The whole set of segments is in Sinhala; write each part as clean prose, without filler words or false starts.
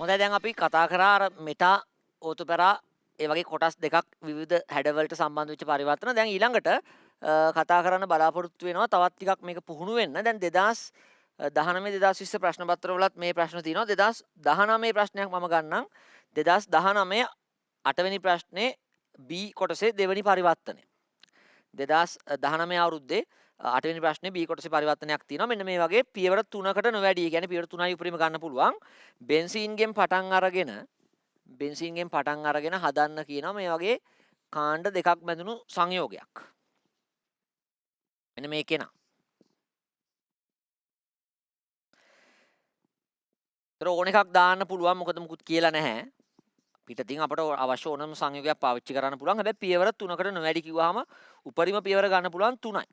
හොඳයි දැන් අපි කතා කරා අර මෙටා ඕතොපෙරා ඒ වගේ කොටස් දෙකක් විවිධ හැඩවලට සම්බන්ධ වෙච්ච පරිවර්තන. දැන් ඊළඟට කතා කරන්න බලාපොරොත්තු වෙනවා තවත් ටිකක් මේක පුහුණු වෙන්න. දැන් 2019 2020 ප්‍රශ්න පත්‍ර වලත් මේ ප්‍රශ්න තියෙනවා. 2019 ප්‍රශ්නයක් මම ගන්නම්. 2019 8 වෙනි ප්‍රශ්නේ B කොටසේ දෙවෙනි පරිවර්තනය. 2019 අවුරුද්දේ 8 වෙනි ප්‍රශ්නේ B කොටසේ පරිවර්තනයක් තියෙනවා. මෙන්න මේ වගේ පියවර 3කට නොවැඩි. ඒ කියන්නේ පියවර 3යි උපරිම ගන්න පුළුවන්. බෙන්සීන්ගෙන් පටන් අරගෙන හදන්න කියනවා මේ වගේ කාණ්ඩ දෙකක් බැඳුණු සංයෝගයක්. මෙන්න මේකේ නා. ඒතර ඕන එකක් දාන්න පුළුවන්. මොකද මුකුත් කියලා නැහැ. පිටතින් අපට අවශ්‍ය ඕනම සංයෝගයක් පාවිච්චි කරන්න පුළුවන්. හැබැයි පියවර 3කට නොවැඩි කිව්වහම උපරිම පියවර ගන්න පුළුවන් 3යි.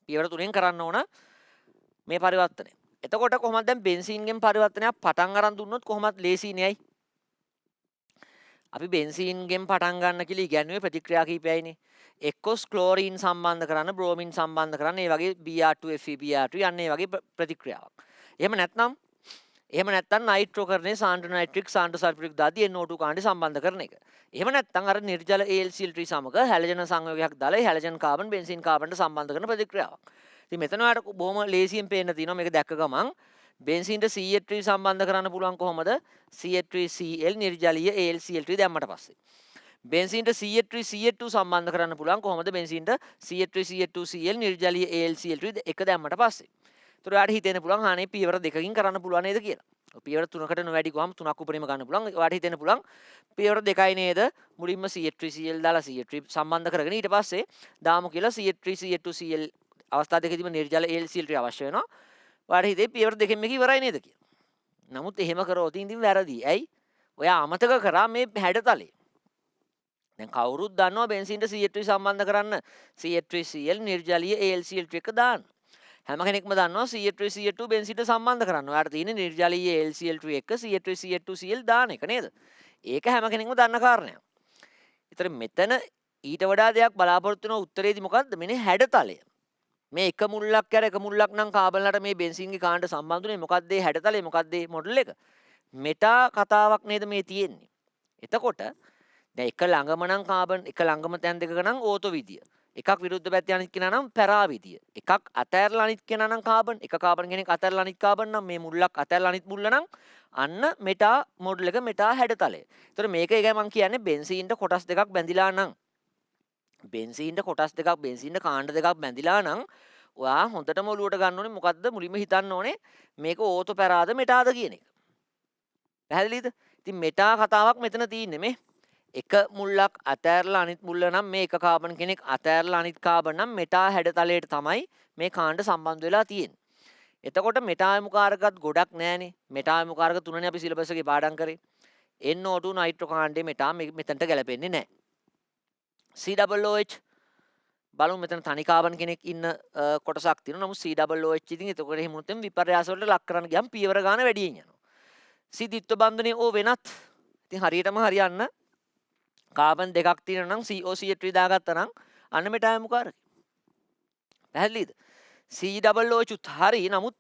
පියවර 3ෙන් කරන්න ඕන මේ පරිවර්තනය. එතකොට කොහොමද දැන් බෙන්සීන්ගෙන් පරිවර්තනයක් පටන් අරන් දුන්නොත් කොහොමද ලේසි නේයි? අපි බෙන්සීන්ගෙන් පටන් ගන්න කියලා ඉගෙනුවේ ප්‍රතික්‍රියා කීපයයිනේ. එක්කෝ ක්ලෝරීන් සම්බන්ධ කරන්න, බ්‍රෝමින් සම්බන්ධ කරන්න, ඒ වගේ Br2 Fe Br2 යන්නේ වගේ ප්‍රතික්‍රියාවක්. එහෙම නැත්නම් නයිට්‍රෝකරණේ සාන්ද්‍ර නයිට්‍රික් සාන්ද්‍ර සල්ෆරික් දාදී NO2 කාණ්ඩය සම්බන්ධ කරන එක. එහෙම නැත්නම් අර නිර්ජල AlCl3 සමග හැලජන සංයෝගයක් දාලා හැලජන් කාබන් බෙන්සීන් කාබන්ට සම්බන්ධ කරන ප්‍රතික්‍රියාවක්. ඉතින් මෙතන ඔයාලට බොහොම ලේසියෙන් පේන්න තියෙනවා මේක දැක්ක ගමන් බෙන්සීන්ට CH3 සම්බන්ධ කරන්න පුළුවන් කොහොමද? CH3Cl නිර්ජලීය AlCl3 දැම්මට පස්සේ. බෙන්සීන්ට CH3CH2 සම්බන්ධ කරන්න පුළුවන් කොහොමද? බෙන්සීන්ට CH3CH2Cl නිර්ජලීය AlCl3 එක දැම්මට පස්සේ. ඒතර ඔයාලට හිතෙන්න පුළුවන් අනේ පියවර දෙකකින් කරන්න පුළුවන් නේද කියලා. පියවර 3කට නොවැඩි කොහම 3ක් උපරිම ගන්න පුළුවන්. ඔයාලට හිතෙන්න පුළුවන් පියවර දෙකයි නේද? මුලින්ම CH3Cl දාලා CH3 සම්බන්ධ කරගෙන ඊට පස්සේ දාමු කියලා CH3CH2Cl අවස්ථා දෙකේදීම නිර්ජල AlCl3 අවශ්‍ය වෙනවා. ඔයාලට හිතේ පියවර දෙකෙන් මේක ඉවරයි නේද කියලා. නමුත් එහෙම කරොත් ඉතින් වැරදි. ඇයි? ඔයා අමතක කරා මේ හැඩතලේ. දැන් කවුරුත් දන්නවා බෙන්සීන්ට CH3 සම්බන්ධ කරන්න CH3Cl නිර්ජලීය AlCl3 එක දාන්න. හැම කෙනෙක්ම දන්නවා CH3CH2 බෙන්සීන්ට සම්බන්ධ කරන්න. ඔයාලට තියෙන්නේ නිර්ජලීය AlCl3 එක CH3CH2Cl දාන එක නේද? ඒක හැම කෙනෙක්ම දන්න කාරණයක්. ඒතර මෙතන ඊට වඩා දෙයක් බලාපොරොත්තු වෙන උත්තරේදී මොකද්ද? මෙන්න හැඩතලය. මේ එක මුල්ලක් කර එක මුල්ලක් නම් කාබන්ලට මේ බෙන්සීන්ගේ කාණ්ඩ සම්බන්ධුනේ මොකද්ද ඒ හැඩතලේ මොකද්ද ඒ මොඩල් එක? මෙටා කතාවක් නේද මේ තියෙන්නේ. එතකොට දැන් එක ළඟම නම් කාබන් එක ළඟම තැන් දෙකක නම් ඕතෝ විදිය. එකක් විරුද්ධ පැත්තේ අනිත් කෙනා නම් පැරා විදිය. එකක් අතෑරලා අනිත් කෙනා නම් කාබන්. එක කාබන් කෙනෙක් අතෑරලා අනිත් කාබන් නම් මේ මුල්ලක් අතෑරලා අනිත් මුල්ල නම් අන්න මෙටා මොඩල් එක මෙටා හැඩතලය. ඒතර මේක ඒකයි මම කියන්නේ බෙන්සීන්ට කොටස් දෙකක් බැඳිලා නම් බෙන්සීන්ට කාණ්ඩ දෙකක් බැඳිලා නම් ඔයා හොඳටම ඔලුවට ගන්න ඕනේ මොකද්ද මුලින්ම හිතන්න ඕනේ මේක ඕතෝ පැරාද මෙටාද කියන එක. පැහැදිලිද? ඉතින් මෙටා කතාවක් මෙතන තියෙන්නේ මේ එක මුල්ලක් අතෑරලා අනිත් මුල්ල නම් මේ එක කාබන් කෙනෙක් අතෑරලා අනිත් කාබන් නම් මෙටා හැඩතලයට තමයි මේ කාණ්ඩ සම්බන්ධ වෙලා තියෙන්නේ. එතකොට මෙටා යමුකාරකත් ගොඩක් නෑනේ. මෙටා යමුකාරක තුනනේ අපි සිලබස් එකේ පාඩම් කරේ. NO2 නයිට්‍රෝ කාණ්ඩේ මෙටා මෙතනට ගැලපෙන්නේ නෑ. COOH බලමු මෙතන තනි කාබන් කෙනෙක් ඉන්න කොටසක් තියෙනවා. නමුත් COOH ඉතින් එතකොට එහෙම වුණොත් විපර්යාස වලට ලක් කරන්න ගියම් පියවර ගන්න වැඩියෙන් යනවා. ද්විත්ව බන්ධනයේ ඕ වෙනත්. ඉතින් හරියටම හරියන්න කාබන් දෙකක් තියෙනවා නම් COCH3 දාගත්තා නම් අන්න මෙටා යමුකාරකේ. පැහැදිලිද? COOH උත් හරි. නමුත්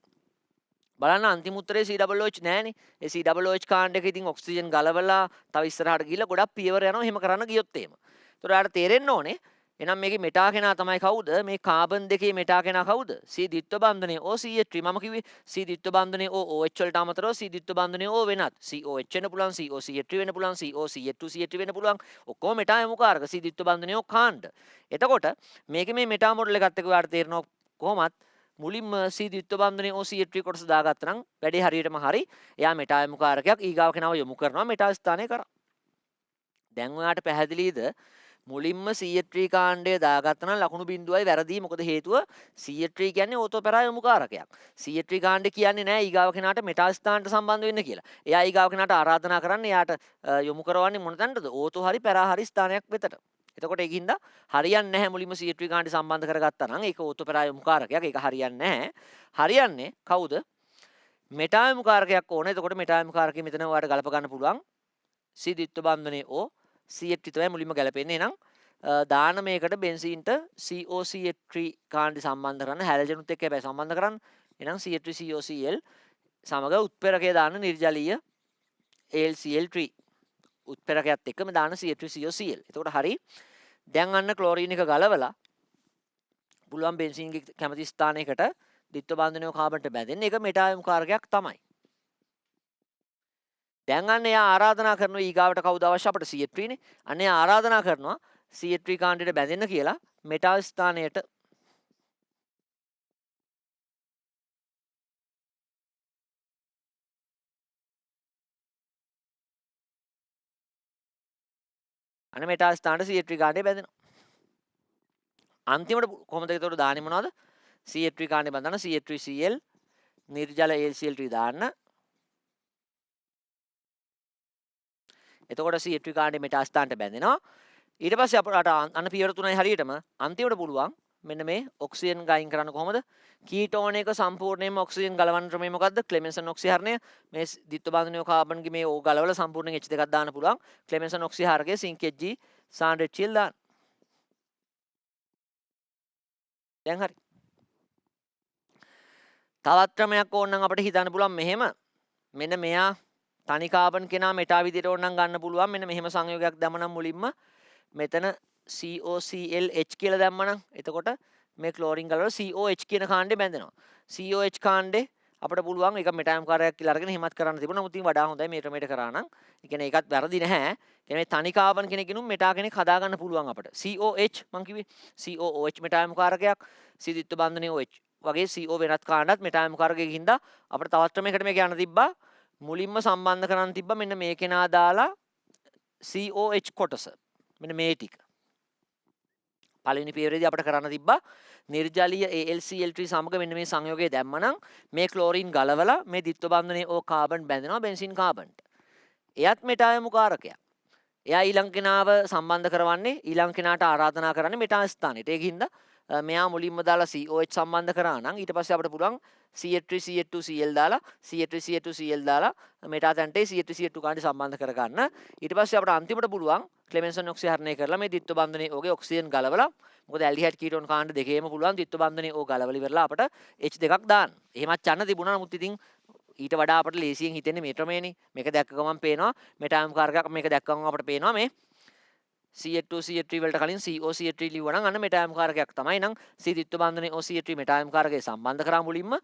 බලන්න අන්තිම උත්තරේ COOH නෑනේ. ඒ COOH කාණ්ඩ එක ඉතින් ඔක්සිජන් ගලවලා තව ඉස්සරහට ගිහලා ගොඩක් පියවර යනවා. එහෙම කරන්න ගියොත් එහෙම. ඒතකොට ඔයාලට තේරෙන්න ඕනේ එහෙනම් මේකේ මෙටා කෙනා තමයි කවුද? මේ කාබන් දෙකේ මෙටා කෙනා කවුද? C ද්විත්ව බන්ධනයේ O CH3 මම කිව්වේ C ද්විත්ව බන්ධනයේ O OH වලට අමතරව C ද්විත්ව බන්ධනයේ O වෙනත්. COH වෙන්න පුළුවන්, COCH3 වෙන්න පුළුවන්, COCH2 CH3 වෙන්න පුළුවන්. ඔක්කොම මෙටා යමුකාරක C ද්විත්ව බන්ධනයේ O කාණ්ඩ. එතකොට මේකේ මේ මෙටා මොඩල් එකත් එක්ක ඔයාලට තේරෙනවා කොහොමත් මුලින්ම C ද්විත්ව බන්ධනයේ O CH3 කොටස දාගත්තා නම් වැඩේ හරියටම හරි. එයා මෙටා යමුකාරකයක් ඊගාව කෙනාව යොමු කරනවා මෙටා ස්ථානය කරා. දැන් ඔයාලට පැහැදිලිද? මුලින්ම CH3 කාණ්ඩය දාගත්තා නම් ලකුණු බිඳුවයි වැරදි. මොකද හේතුව CH3 කියන්නේ ඕතෝ පැරා යොමුකාරකයක්. CH3 කාණ්ඩය කියන්නේ නෑ ඊගාව කෙනාට මෙටා ස්ථානට සම්බන්ධ වෙන්න කියලා. එයා ඊගාව කෙනාට ආරාධනා කරන්නේ එයාට යොමු කරවන්නේ මොන තැනටද? ඕතෝ හරි පැරා හරි ස්ථානයක් වෙතට. එතකොට ඒකින්ද හරියන්නේ නැහැ මුලින්ම CH3 කාණ්ඩය සම්බන්ධ කරගත්තා නම් ඒක ඕතෝ පැරා යොමුකාරකයක්. ඒක හරියන්නේ නැහැ. හරියන්නේ කවුද? මෙටා යොමුකාරකයක් ඕනේ. එතකොට මෙටා යොමුකාරකෙ මෙතන ඔයාලට ගලප ගන්න පුළුවන්. C ද්විත්ව බන්ධනයේ O CH3 තමයි මුලින්ම ගැලපෙන්නේ. එහෙනම් දාන මේකට බෙන්සීන්ට COCH3 කාණ්ඩ සම්බන්ධ කරන්න හැලජනුත් එක්ක හැබැයි සම්බන්ධ කරන්න. එහෙනම් CH3COCl සමග උත්ප්‍රේරකය දාන්න නිර්ජලීය AlCl3 උත්ප්‍රේරකයත් එක්කම දාන CH3COCl. එතකොට හරි. දැන් අන්න ක්ලෝරින් එක ගලවලා පුළුවන් බෙන්සීන්ගේ කැමති ස්ථානයකට ද්විත්ව බන්ධනය කාබන්ට බැඳෙන්න. ඒක මෙටායම් කාරකයක් තමයි. දැන් අන්න එයා ආරාධනා කරනවා ඊගාවට කවුද අවශ්‍ය අපිට CH3 නේ. අන්න එයා ආරාධනා කරනවා CH3 කාණ්ඩයට බැඳෙන්න කියලා මෙටා ස්ථානයට. අන්න මෙටා ස්ථානට CH3 කාණ්ඩය බැඳෙනවා. අන්තිමට කොහොමද ඒකට දාන්නේ මොනවද? CH3 කාණ්ඩය බඳන CH3Cl නිර්ජල AlCl3 දාන්න. එතකොට CH3 කාණ්ඩය මෙටා ස්ථානට බැඳෙනවා. ඊට පස්සේ අපට අන්න පියවර තුනයි හරියටම අන්තිමට පුළුවන් මෙන්න මේ ඔක්සිජන් ගයින් කරන්න කොහොමද? කීටෝන එක සම්පූර්ණයෙන්ම ඔක්සිජන් ගලවන්න ක්‍රමය මොකද්ද? ක්ලෙමෙන්සන් ඔක්සිහරණය. මේ ද්විත්ව බන්ධනීය කාබන්ගේ මේ ඕ ගලවලා සම්පූර්ණයෙන් H2ක් දාන්න පුළුවන්. ක්ලෙමෙන්සන් ඔක්සිහාරකයේ සිංක් Hg සාන්ඩ්‍රෙච්චිල් දාන්න. දැන් හරි. තවත් ක්‍රමයක් ඕන නම් අපිට හිතන්න පුළුවන් මෙහෙම. මෙන්න මෙයා තනි කාබන් කෙනා මෙටා විදියට ඕන නම් ගන්න පුළුවන්. මෙන්න මෙහෙම සංයෝගයක් දැම්මනම් මුලින්ම මෙතන COClH කියලා දැම්මනම් එතකොට මේ ක්ලෝරින් ගලවලා COH කියන කාණ්ඩේ බැඳෙනවා. COH කාණ්ඩේ අපිට පුළුවන් ඒක මෙටායම් කාර්යයක් කියලා අරගෙන හිමත් කරන්න තිබුණා. නමුත් ඉතින් වඩා හොඳයි මේ ක්‍රමයට කරා නම්. ඒ කියන්නේ ඒකත් වැරදි නැහැ. කියන්නේ මේ තනි කාබන් කෙනෙකුනුම් මෙටා කෙනෙක් හදා ගන්න පුළුවන් අපිට. COH මං කිව්වේ COOH මෙටායම් කාරකයක්. සිදිත්ව බන්ධනීය OH වගේ CO වෙනත් කාණ්ඩත් මෙටායම් කාරකයකින්ද අපිට තවත් ක්‍රමයකට මේක යන්න තිබ්බා. මුලින්ම සම්බන්ධ කරන්න තිබ්බා මෙන්න මේ කෙනා දාලා COH කොටස. මෙන්න මේ ටික. පළවෙනි පියවරේදී අපිට කරන්න තිබ්බා නිර්ජලීය AlCl3 සමග මෙන්න මේ සංයෝගය දැම්මනම් මේ ක්ලෝරින් ගලවලා මේ ද්විත්ව බන්ධනයේ O කාබන් බැඳෙනවා බෙන්සීන් කාබන්ට. එයත් මෙටායමු කාරකයක්. එයා ඊළඟ කෙනාව සම්බන්ධ කරවන්නේ ඊළඟ කෙනාට ආරාධනා කරන්නේ මෙටා ස්ථානෙට. ඒකින්ද මෙයා මුලින්ම දාලා COH සම්බන්ධ කරා නම් ඊට පස්සේ අපිට පුළුවන් CH3CH2Cl දාලා CH3CH2Cl දාලා මෙටා තැන්ටේ CH3CH2 කාණ්ඩය සම්බන්ධ කරගන්න. ඊට පස්සේ අපිට අන්තිමට පුළුවන් ක්ලෙමෙන්සන් ඔක්සිහරණය කරලා මේ ද්විත්ව බන්ධනයේ ඕගේ ඔක්සිජන් ගලවලා මොකද ඇල්ඩිහයිඩ් කීටෝන් කාණ්ඩ දෙකේම පුළුවන් ද්විත්ව බන්ධනයේ ඕ ගලවලා ඉවරලා අපිට H2ක් දාන්න. එහෙමත් යන්න තිබුණා නමුත් ඉතින් ඊට වඩා අපිට ලේසියෙන් හිතෙන්නේ මේ ක්‍රමේනේ. මේක දැක්ක ගමන් පේනවා මෙටායම් කාරකයක් මේක දැක්ක ගමන් අපිට පේනවා මේ CH2 CH3 වලට කලින් COCH3 ලිව්වනම් අන්න මෙටායම් කාරකයක් තමයි. නම් C ද්විත්ව බන්ධනයේ OCH3 මෙටායම් කාරකේ සම්බන්ධ කරා මුලින්ම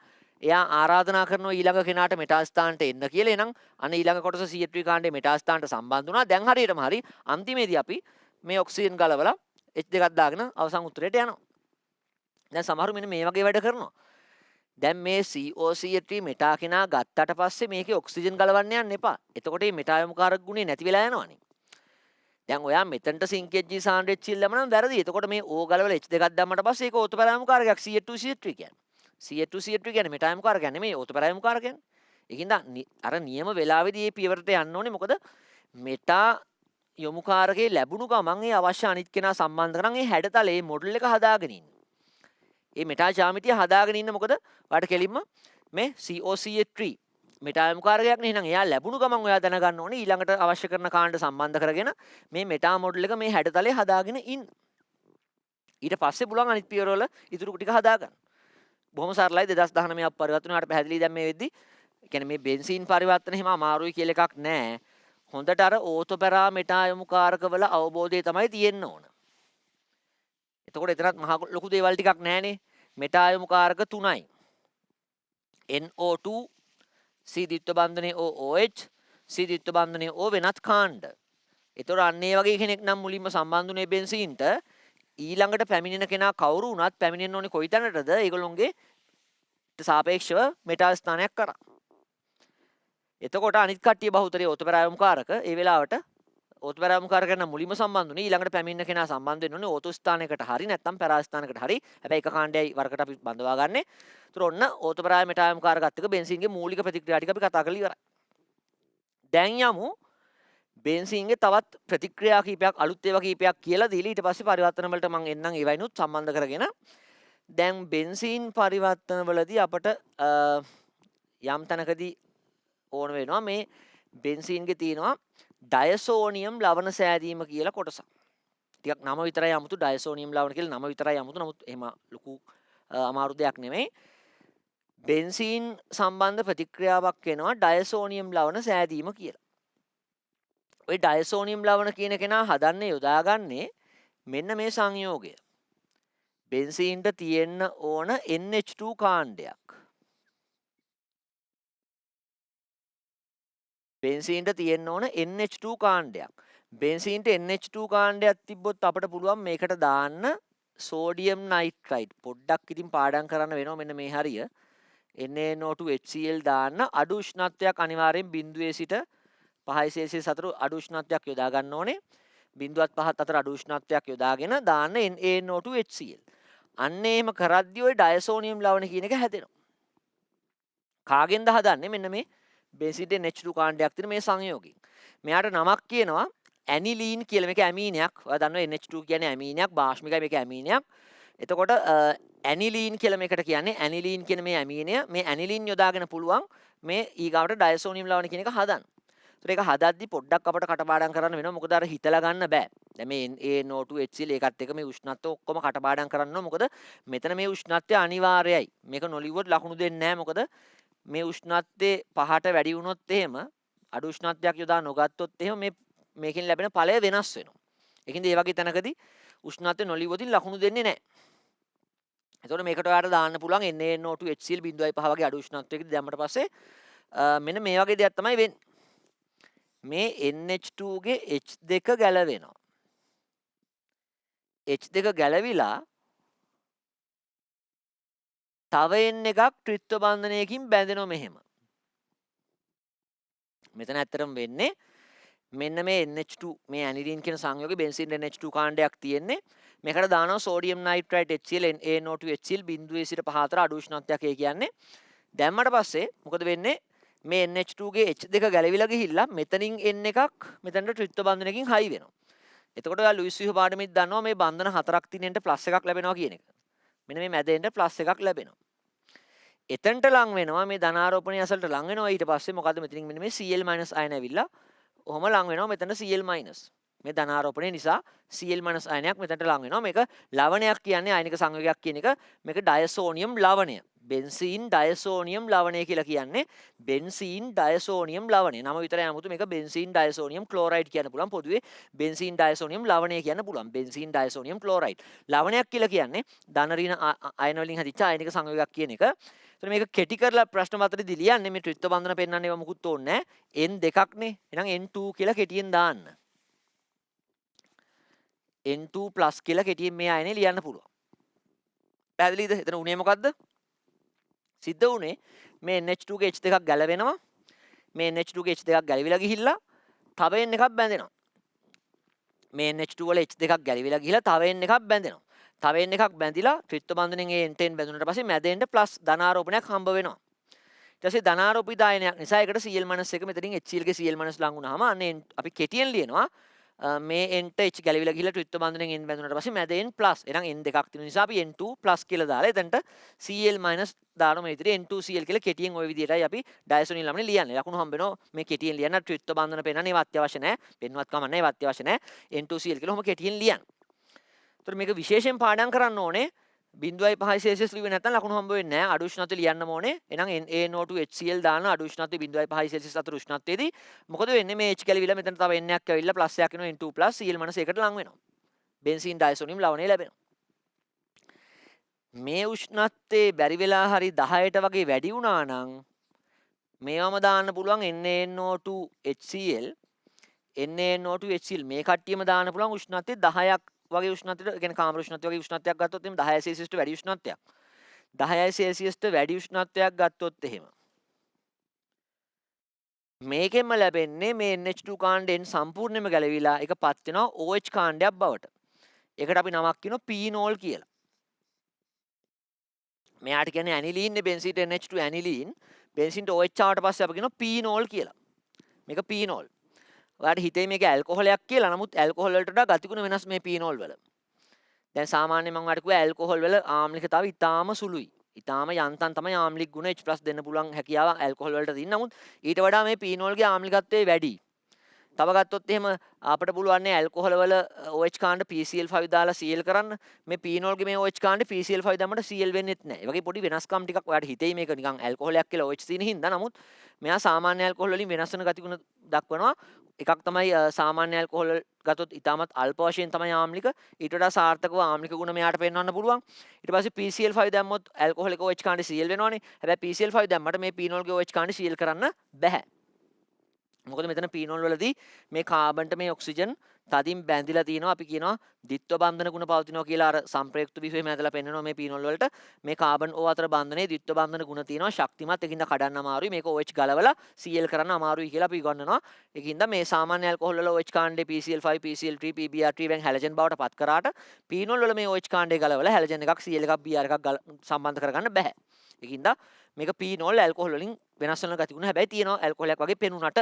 එයා ආරාධනා කරනවා ඊළඟ කෙනාට මෙටා ස්ථානට එන්න කියලා. එහෙනම් අන්න ඊළඟ කොටස CH3 කාණ්ඩේ මෙටා ස්ථානට සම්බන්ධ වුණා. දැන් හරියටම හරි අන්තිමේදී අපි මේ ඔක්සිජන් ගලවලා H2ක් දාගෙන අවසන් උත්තරයට යනවා. දැන් සමහරු මෙන්න මේ වගේ වැඩ කරනවා. දැන් මේ COCH3 මෙටා කෙනා ගත්තට පස්සේ මේකේ ඔක්සිජන් ගලවන්න යන්න එපා. එතකොට මේ මෙටායම් කාරක ගුණය නැති වෙලා යනවනේ. දැන් ඔයා මෙතනට සිංක් Hg සාන්ඩ්‍රෙච්චිල් දාමනම් වැරදි. එතකොට මේ O ගලවලා H2ක් දැම්මට පස්සේ ඒක ඕතපරායම් කාරකයක් CH2CH3 කියන්නේ. CH2CH3 කියන්නේ මෙටායම් කාරකයක් නෙමෙයි ඕතපරායම් කාරකයක්. ඒකින්ද අර නියම වෙලාවේදී මේ පියවරට යන්න ඕනේ. මොකද මෙටා යොමු කාරකේ ලැබුණු ගමන් ඒ අවශ්‍ය අනිත් කෙනා සම්බන්ධ කරන් ඒ හැඩතලේ මොඩල් එක හදාගෙන ඉන්න. මේ මෙටා ජ්‍යාමිතිය හදාගෙන ඉන්න මොකද ඔයාලට කෙලින්ම මේ COCH3 මෙටායම් කාරකයක් නේ. එහෙනම් එයා ලැබුණු ගමන් ඔයා දැනගන්න ඕනේ ඊළඟට අවශ්‍ය කරන කාණ්ඩ සම්බන්ධ කරගෙන මේ මෙටා මොඩල් එක මේ හැඩතලේ හදාගෙන ඉන්න. ඊට පස්සේ පුළුවන් අනිත් පියවරවල ඉතුරු ටික හදාගන්න. බොහොම සරලයි 2019 පරිවර්තන වලට පැහැදිලි දැන් මේ වෙද්දි. ඒ කියන්නේ මේ බෙන්සීන් පරිවර්තන එහෙම අමාරුයි කියලා එකක් නැහැ. හොඳට අර ඕතොපැරා මෙටායමු කාරකවල අවබෝධය තමයි තියෙන්න ඕන. එතකොට එතනත් මහ ලොකු දේවල් ටිකක් නැහනේ. මෙටායමු කාරක 3යි. NO2 C ද්විත්ව බන්ධනයේ OH C ද්විත්ව බන්ධනයේ O වෙනත් කාණ්ඩ. ඒතොර අන්න ඒ වගේ කෙනෙක් නම් මුලින්ම සම්බන්ධුනේ බෙන්සීන්ට ඊළඟට පැමිණෙන කෙනා කවුරු වුණත් පැමිණෙන්න ඕනේ කොයි තැනටද? ඒගොල්ලොන්ගේ සාපේක්ෂව මෙටා ස්ථානයක් කරා. එතකොට අනිත් කට්ටිය බහුතරය ඕතපරායම් කාරක ඒ වෙලාවට ඕතපරායම් කාරක නම් මුලින්ම සම්බන්ධුනේ ඊළඟට පැමිණෙන කෙනා සම්බන්ධ වෙන්න ඕනේ ඕතෝ ස්ථානයකට හරි නැත්නම් පැරා ස්ථානයකට හරි. හැබැයි එක කාණ්ඩයයි වරකට අපි බඳවා ගන්නෙ. ඒතර ඔන්න ඕතපරාය මෙටායම් කාරකත් එක්ක බෙන්සීන්ගේ මූලික ප්‍රතික්‍රියා ටික අපි කතා කරලා ඉවරයි. දැන් යමු බෙන්සීන්ගේ තවත් ප්‍රතික්‍රියා කීපයක් අලුත් ඒවා කීපයක් කියලා දීලා ඊට පස්සේ පරිවර්තන වලට මම එන්නම් ඒවයිනුත් සම්බන්ධ කරගෙන දැන් බෙන්සීන් පරිවර්තන වලදී අපට යම් තැනකදී ඕන වෙනවා මේ බෙන්සීන්ගේ තියෙනවා ඩයසෝනියම් ලවණ සෑදීම කියලා කොටසක්. ටිකක් නම විතරයි 아무තු ඩයසෝනියම් ලවණ කියලා නම විතරයි 아무තු. නමුත් එහෙම ලොකු අමාරු දෙයක් නෙමෙයි. බෙන්සීන් සම්බන්ධ ප්‍රතික්‍රියාවක් වෙනවා ඩයසෝනියම් ලවණ සෑදීම කියලා. ඔය ඩයසෝනියම් ලවණ කියන කෙනා හදන්නේ යොදාගන්නේ මෙන්න මේ සංයෝගය. බෙන්සීන්ට තියෙන්න ඕන NH2 කාණ්ඩයක්. බෙන්සීන්ට තියෙන්න ඕන NH2 කාණ්ඩයක්. බෙන්සීන්ට NH2 කාණ්ඩයක් තිබ්බොත් අපිට පුළුවන් මේකට දාන්න සෝඩියම් නයිට්‍රයිඩ්. පොඩ්ඩක් ඉතින් පාඩම් කරන්න වෙනවා මෙන්න මේ හරිය. NaNO2HCl දාන්න අඩු උෂ්ණත්වයක් අනිවාර්යෙන් 0 සිට 5 සෙල්සියස් අතර අඩු උෂ්ණත්වයක් යොදා ගන්න ඕනේ. 0.5 අතර අඩු උෂ්ණත්වයක් යොදාගෙන දාන්න NaNO2HCl. අන්න එහෙම කරද්දී ওই ඩයසෝනියම් ලවණ කියන එක හැදෙනවා. කාගෙන්ද හදන්නේ? මෙන්න මේ බෙන්සීන්ට NH2 කාණ්ඩයක් තියෙන මේ සංයෝගයෙන්. මෙයාට නමක් කියනවා ඇනිලීන් කියලා. මේක ඇමීනයක්. ඔයා දන්නවා NH2 කියන්නේ ඇමීනයක්, භාෂ්මිකයි මේක ඇමීනයක්. එතකොට ඇනිලීන් කියලා මේකට කියන්නේ. ඇනිලීන් කියන මේ ඇමීනය, මේ ඇනිලීන් යොදාගෙන පුළුවන් මේ ඊගාවට ඩයසෝනියම් ලවණ කියන එක හදන්න. ඒක හදද්දි පොඩ්ඩක් අපිට කටපාඩම් කරන්න වෙනවා. මොකද අර හිතලා ගන්න බෑ. දැන් මේ NaNO2HCl ඒකත් එක මේ උෂ්ණත්වය ඔක්කොම කටපාඩම් කරන්න ඕන. මොකද මෙතන මේ උෂ්ණත්වය අනිවාර්යයි. මේක නොලිව්වොත් ලකුණු දෙන්නේ නැහැ. මොකද මේ උෂ්ණත්වයේ පහට වැඩි වුණොත් එහෙම අඩු උෂ්ණත්වයක් යොදා නොගත්තොත් එහෙම මේකෙන් ලැබෙන ඵලය වෙනස් වෙනවා. ඒකින්ද මේ වගේ තැනකදී උෂ්ණත්වය නොලිව්වොත් ලකුණු දෙන්නේ නැහැ. එතකොට මේකට ඔයාලට දාන්න පුළුවන් NaNO2HCl 0.5 වගේ අඩු උෂ්ණත්වයකදී දැම්මට පස්සේ මෙන්න මේ වගේ දෙයක් තමයි වෙන්නේ. මේ NH2 ගේ H2 ගැලවෙනවා. H2 ගැලවිලා තව N එකක් ත්‍රිත්ව බන්ධනයකින් බැඳෙනවා මෙහෙම. මෙතන ඇත්තටම වෙන්නේ මෙන්න මේ NH2 මේ ඇනිලින් කියන සංයෝගේ බෙන්සීන් NH2 කාණ්ඩයක් තියෙන්නේ. මේකට දානවා සෝඩියම් නයිට්‍රයිඩ් HCl NaNO2HCl 0 සිට 5 අතර අඩු උෂ්ණත්වයක් ඒ කියන්නේ. දැම්මට පස්සේ මොකද වෙන්නේ? මේ NH2 ගේ H2 ගැලවිලා ගිහිල්ලා මෙතනින් N එකක් මෙතනට ත්‍රිත්ව බන්ධනයකින් හයි වෙනවා. එතකොට ඔයා ලුයිස් විහ් පාඩමෙත් දන්නවා මේ බන්ධන හතරක් තියෙනට ප්ලස් එකක් ලැබෙනවා කියන එක. මෙන්න මේ මැදෙන්ට ප්ලස් එකක් ලැබෙනවා. එතනට ලං වෙනවා මේ ධනාරෝපණය ඇසලට ලං වෙනවා. ඊට පස්සේ මොකද මෙතනින් මෙන්න මේ Cl- අයන ඇවිල්ලා ඔහොම ලං වෙනවා මෙතන Cl-. මේ ධනාරෝපණය නිසා Cl- අයනයක් මෙතනට ලං වෙනවා. මේක ලවණයක් කියන්නේ අයනික සංයෝගයක් කියන එක. මේක ඩයසෝනියම් ලවණය. බෙන්සීන් ඩයසෝනියම් ලවණය කියලා කියන්නේ බෙන්සීන් ඩයසෝනියම් ලවණය. නම විතරයි 아무තු මේක බෙන්සීන් ඩයසෝනියම් ක්ලෝරයිඩ් කියන්න පුළුවන්. පොදුවේ බෙන්සීන් ඩයසෝනියම් ලවණය කියන්න පුළුවන්. බෙන්සීන් ඩයසෝනියම් ක්ලෝරයිඩ්. ලවණයක් කියලා කියන්නේ ධන ඍණ අයන වලින් හදිච්ච අයනික සංයෝගයක් කියන එක. එතන මේක කෙටි කරලා ප්‍රශ්න පත්‍රෙදි ලියන්නේ මේ ත්‍රිත්ව බන්ධන පෙන්වන්න ඒවා මුකුත් ඕනේ නැහැ. N දෙකක්නේ. එහෙනම් N2 කියලා කෙටියෙන් දාන්න. N2+ කියලා කෙටියෙන් මේ අයනේ ලියන්න පුළුවන්. පැහැදිලිද? එතන උනේ මොකද්ද? සිද්ධ වුණේ මේ NH2 ගේ H2 ගැලවෙනවා. මේ NH2 ගේ H2 ගැලවිලා ගිහිල්ලා තව N එකක් බැඳෙනවා. මේ NH2 වල H2 ගැලවිලා ගිහිල්ලා තව N එකක් බැඳෙනවා. තව N එකක් බැඳිලා ත්‍රිත්ව බන්ධනෙන් ඒ N10 බැඳුනට පස්සේ මැදෙන්ට ප්ලස් ධනාරෝපණයක් හම්බ වෙනවා. ඊට පස්සේ ධනාරෝපිත ආයනයක් නිසා ඒකට Cl- එක මෙතනින් HCl ගේ Cl- ලඟ වුණාම අන්න අපි කෙටියෙන් ලියනවා මේ N ට H ගැලවිලා ගිහිල්ලා ත්‍රිත්ව බන්ධනෙන් N බැඳුනට පස්සේ මැද N+. එහෙනම් N දෙකක් තියෙන නිසා අපි N2+ කියලා දාලා එතනට Cl- දානවා. මේ විදිහට N2Cl කියලා කෙටියෙන් ওই විදිහටයි අපි ඩයසෝනියම් ලවණේ ලියන්නේ. ලකුණු හම්බ වෙනවා මේ කෙටියෙන් ලියන්න ත්‍රිත්ව බන්ධන පෙන්නන්න ඒව අත්‍යවශ්‍ය නැහැ. පෙන්වත් කම නැහැ. ඒව අත්‍යවශ්‍ය නැහැ. N2Cl කියලා ඔහොම කෙටියෙන් ලියන්න. ඒතර මේක විශේෂයෙන් පාඩම් කරන්න ඕනේ. 0.5 සෙල්සියස් ලිව්වේ නැත්නම් ලකුණු හම්බ වෙන්නේ නැහැ. අඩු උෂ්ණත්වය ලියන්න ඕනේ. එහෙනම් NaNO2HCl දාන අඩු උෂ්ණත්වය 0.5 සෙල්සියස් අතර උෂ්ණත්වයේදී මොකද වෙන්නේ? මේ H ගැලවිලා මෙතන තව N එකක් ඇවිල්ලා ප්ලස් එකක් එනවා N2+. Cl- ඒකට ලං වෙනවා. බෙන්සීන් ඩයසෝනියම් ලවණය ලැබෙනවා. මේ උෂ්ණත්වයේ බැරි වෙලා හරි 10ට වගේ වැඩි වුණා නම් මේවම දාන්න පුළුවන් NaNO2HCl මේ කට්ටියම දාන්න පුළුවන් උෂ්ණත්වය 10ක් වගේ උෂ්ණත්වයට කියන්නේ කාමර උෂ්ණත්වය වගේ උෂ්ණත්වයක් ගත්තොත් එහෙනම් 10 සෙල්සියස්ට වැඩි උෂ්ණත්වයක් 10 සෙල්සියස්ට වැඩි උෂ්ණත්වයක් ගත්තොත් එහෙම මේකෙන්ම ලැබෙන්නේ මේ NH2 කාණ්ඩයෙන් සම්පූර්ණයෙන්ම ගැලවිලා ඒකපත් වෙනවා OH කාණ්ඩයක් බවට. ඒකට අපි නමක් කියනවා පීනෝල් කියලා. මෙයාට කියන්නේ ඇනිලීන් බෙන්සීන්ට NH2 ඇනිලීන් බෙන්සීන්ට OH ආවට පස්සේ අපි කියනවා පීනෝල් කියලා. මේක පීනෝල්. ඔයාලට හිතේ මේක ඇල්කොහොලයක් කියලා. නමුත් ඇල්කොහොල් වලට වඩා ගතිගුණ වෙනස් මේ පීනෝල් වල. දැන් සාමාන්‍යයෙන් මම ඔයාලට කිව්වා ඇල්කොහොල් වල ආම්ලිකතාවය ඉතාම සුළුයි. ඉතාම යන්තම් තමයි ආම්ලික ගුණ H+ දෙන්න පුළුවන් හැකියාව ඇල්කොහොල් වලට තියෙන. නමුත් ඊට වඩා මේ පීනෝල්ගේ ආම්ලිකත්වය වැඩි. තව ගත්තොත් එහෙම අපිට පුළුවන් නේ ඇල්කොහොල් වල OH කාණ්ඩ PCl5 දාලා Cl කරන්න. මේ පීනෝල් ගේ මේ OH කාණ්ඩ PCl5 දැම්මට Cl වෙන්නේත් නැහැ. ඒ වගේ පොඩි වෙනස්කම් ටිකක් ඔයාලට හිතෙයි මේක නිකන් ඇල්කොහොලයක් කියලා OH තියෙන හින්දා. නමුත් මෙයා සාමාන්‍ය ඇල්කොහොල් වලින් වෙනස් වෙන ගතිගුණ දක්වනවා. එකක් තමයි සාමාන්‍ය ඇල්කොහොල් ගත්තොත් ඉතාමත් අල්ප වශයෙන් තමයි ආම්ලික. ඊට වඩා සාර්ථකව ආම්ලික ගුණ මෙයාට පෙන්වන්න පුළුවන්. ඊට පස්සේ PCl5 දැම්මොත් ඇල්කොහොල් එක OH කාණ්ඩ Cl වෙනවනේ. හැබැයි PCl5 දැම්මට මේ පීනෝල් ගේ OH කාණ්ඩ Cl කරන්න බෑ. මොකද මෙතන පීනෝල් වලදී මේ කාබන්ට මේ ඔක්සිජන් තදින් බැඳිලා තියෙනවා. අපි කියනවා ද්විත්ව බන්ධන ගුණ පවතිනවා කියලා. අර සම්ප්‍රයුක්ත බිසෙම ඇදලා පෙන්නනවා මේ පීනෝල් වලට මේ කාබන් O අතර බන්ධනයේ ද්විත්ව බන්ධන ගුණ තියෙනවා. ශක්තිමත්. ඒකින්ද කඩන්න අමාරුයි. මේක OH ගලවලා Cl කරන්න අමාරුයි කියලා අපි ඉගන්වනවා. ඒකින්ද මේ සාමාන්‍ය ඇල්කොහොල් වල OH කාණ්ඩේ PCl5 PCl3 PBr3 van හැලජන් බවට පත් කරාට පීනෝල් වල මේ OH කාණ්ඩේ ගලවලා හැලජන් එකක් Cl එකක් Br එකක් සම්බන්ධ කරගන්න බෑ. ඒකින්ද මේක පීනෝල් ඇල්කොහොල් වලින් වෙනස් වෙන ගතිගුණ හැබැයි තියෙනවා ඇල්කොහොලයක් වගේ පෙනුනට.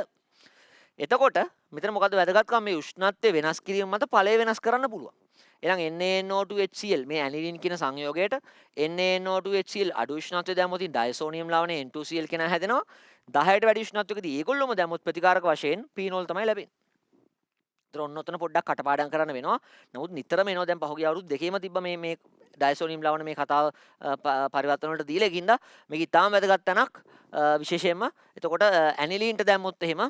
එතකොට මෙතන මොකද වැදගත්කම මේ උෂ්ණත්වය වෙනස් කිරීම මත ඵලය වෙනස් කරන්න පුළුවන්. එහෙනම් NaNO2HCl මේ ඇනිලින් කියන සංයෝගයට NaNO2HCl අඩු උෂ්ණත්වය දැම්මොත් ඩයසෝනියම් ලවණය N2Cl කියන හැදෙනවා. 10ට වැඩි උෂ්ණත්වයකදී ඒගොල්ලොම දැම්මොත් ප්‍රතිකාරක වශයෙන් පීනෝල් තමයි ලැබෙන්නේ. ඒතර ඔන්න ඔතන පොඩ්ඩක් කටපාඩම් කරන්න වෙනවා. නමුත් නිතරම එනවා දැන් පහුගිය අවුරුදු දෙකේම තිබ්බ මේ ඩයසෝනියම් ලවණ මේ කතාව පරිවර්තන වලට දීලා ගින්දා මේක ඉතාම වැදගත් තැනක්. විශේෂයෙන්ම එතකොට ඇනිලීන්ට දැම්මොත් එහෙම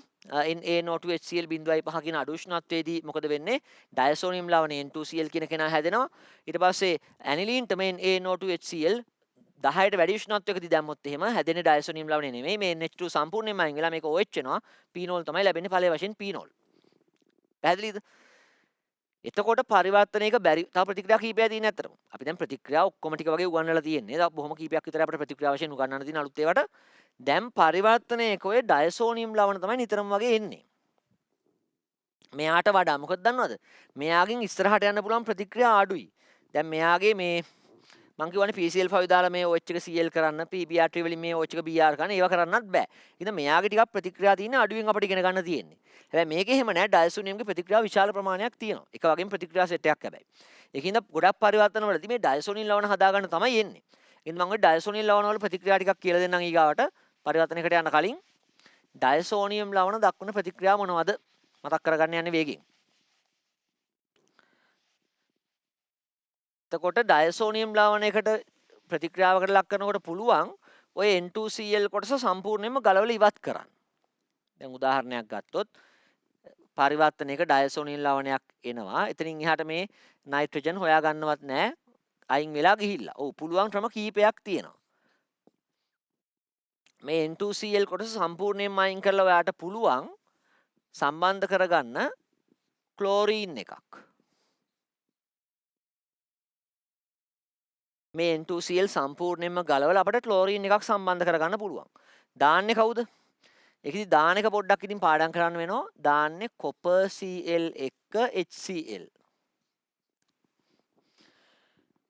NaNO2HCl 0.5 කියන අඩු උෂ්ණත්වයේදී මොකද වෙන්නේ? ඩයසෝනියම් ලවණ N2Cl කියන කෙනා හැදෙනවා. ඊට පස්සේ ඇනිලීන්ට මේ NaNO2HCl 10ට වැඩි උෂ්ණත්වයකදී දැම්මොත් එහෙම හැදෙන්නේ ඩයසෝනියම් ලවණය නෙමෙයි මේ NH2 සම්පූර්ණයෙන්ම අයින් වෙලා මේක OH වෙනවා. පීනෝල් තමයි ලැබෙන්නේ ඵලයේ වශයෙන් පීනෝල්. පැහැදිලිද? එතකොට පරිවර්තනයක බැරි තව ප්‍රතික්‍රියා කීපයක් තියෙන ඇත්තටම. අපි දැන් ප්‍රතික්‍රියා ඔක්කොම ටික වගේ උගන්වලා තියෙන්නේ. තව බොහොම කීපයක් විතර අපිට ප්‍රතික්‍රියා වශයෙන් උගන්වන්න තියෙන අලුත් ඒවාට. දැන් පරිවර්තනයක ඔය ඩයසෝනියම් ලවණ තමයි නිතරම වගේ එන්නේ. මෙයාට වඩා මොකද දන්නවද? මෙයාගෙන් ඉස්සරහට යන්න පුළුවන් ප්‍රතික්‍රියා අඩුයි. දැන් මෙයාගේ මේ මං කියවනේ PCl5 දාලා මේ OH එක Cl කරන්න PBr3 වලින් මේ OH එක Br කරන්න ඒවා කරන්නත් බෑ. ඉතින් මෙයාගේ ටිකක් ප්‍රතික්‍රියා තියෙන අඩුවෙන් අපිට ඉගෙන ගන්න තියෙන්නේ. හැබැයි මේකේ එහෙම නෑ ඩයසෝනියම්ගේ ප්‍රතික්‍රියා විශාල ප්‍රමාණයක් තියෙනවා. එක වගේම ප්‍රතික්‍රියා සෙට් එකක් හැබැයි. ඒකින්ද ගොඩක් පරිවර්තන වලදී මේ ඩයසෝනියම් ලවණ හදාගන්න තමයි එන්නේ. ඉතින් මම ඔය ඩයසෝනියම් ලවණ වල ප්‍රතික්‍රියා ටිකක් කියලා දෙන්නම් ඊගාවට පරිවර්තනයකට යන්න කලින් ඩයසෝනියම් ලවණ දක්වන ප්‍රතික්‍රියා මොනවද මතක් කරගන්න යන්නේ වේගෙන්. එතකොට ඩයසෝනියම් ලවණයකට ප්‍රතික්‍රියාවකට ලක් කරනකොට පුළුවන් ඔය N2Cl කොටස සම්පූර්ණයෙන්ම ගලවලා ඉවත් කරන්න. දැන් උදාහරණයක් ගත්තොත් පරිවර්තනයක ඩයසෝනියම් ලවණයක් එනවා. එතනින් එහාට මේ නයිට්‍රජන් හොයා ගන්නවත් නැහැ. අයින් වෙලා ගිහිල්ලා. ඔව් පුළුවන් ක්‍රම කීපයක් තියෙනවා. මේ N2Cl කොටස සම්පූර්ණයෙන්ම අයින් කරලා ඔයාට පුළුවන් සම්බන්ධ කරගන්න ක්ලෝරීන් එකක්. මේ N2Cl සම්පූර්ණයෙන්ම ගලවලා අපිට ක්ලෝරීන් එකක් සම්බන්ධ කරගන්න පුළුවන්. දාන්නේ කවුද? ඒකෙදි දාන එක පොඩ්ඩක් ඉතින් පාඩම් කරන්න වෙනවා. දාන්නේ copper Cl එක්ක HCl.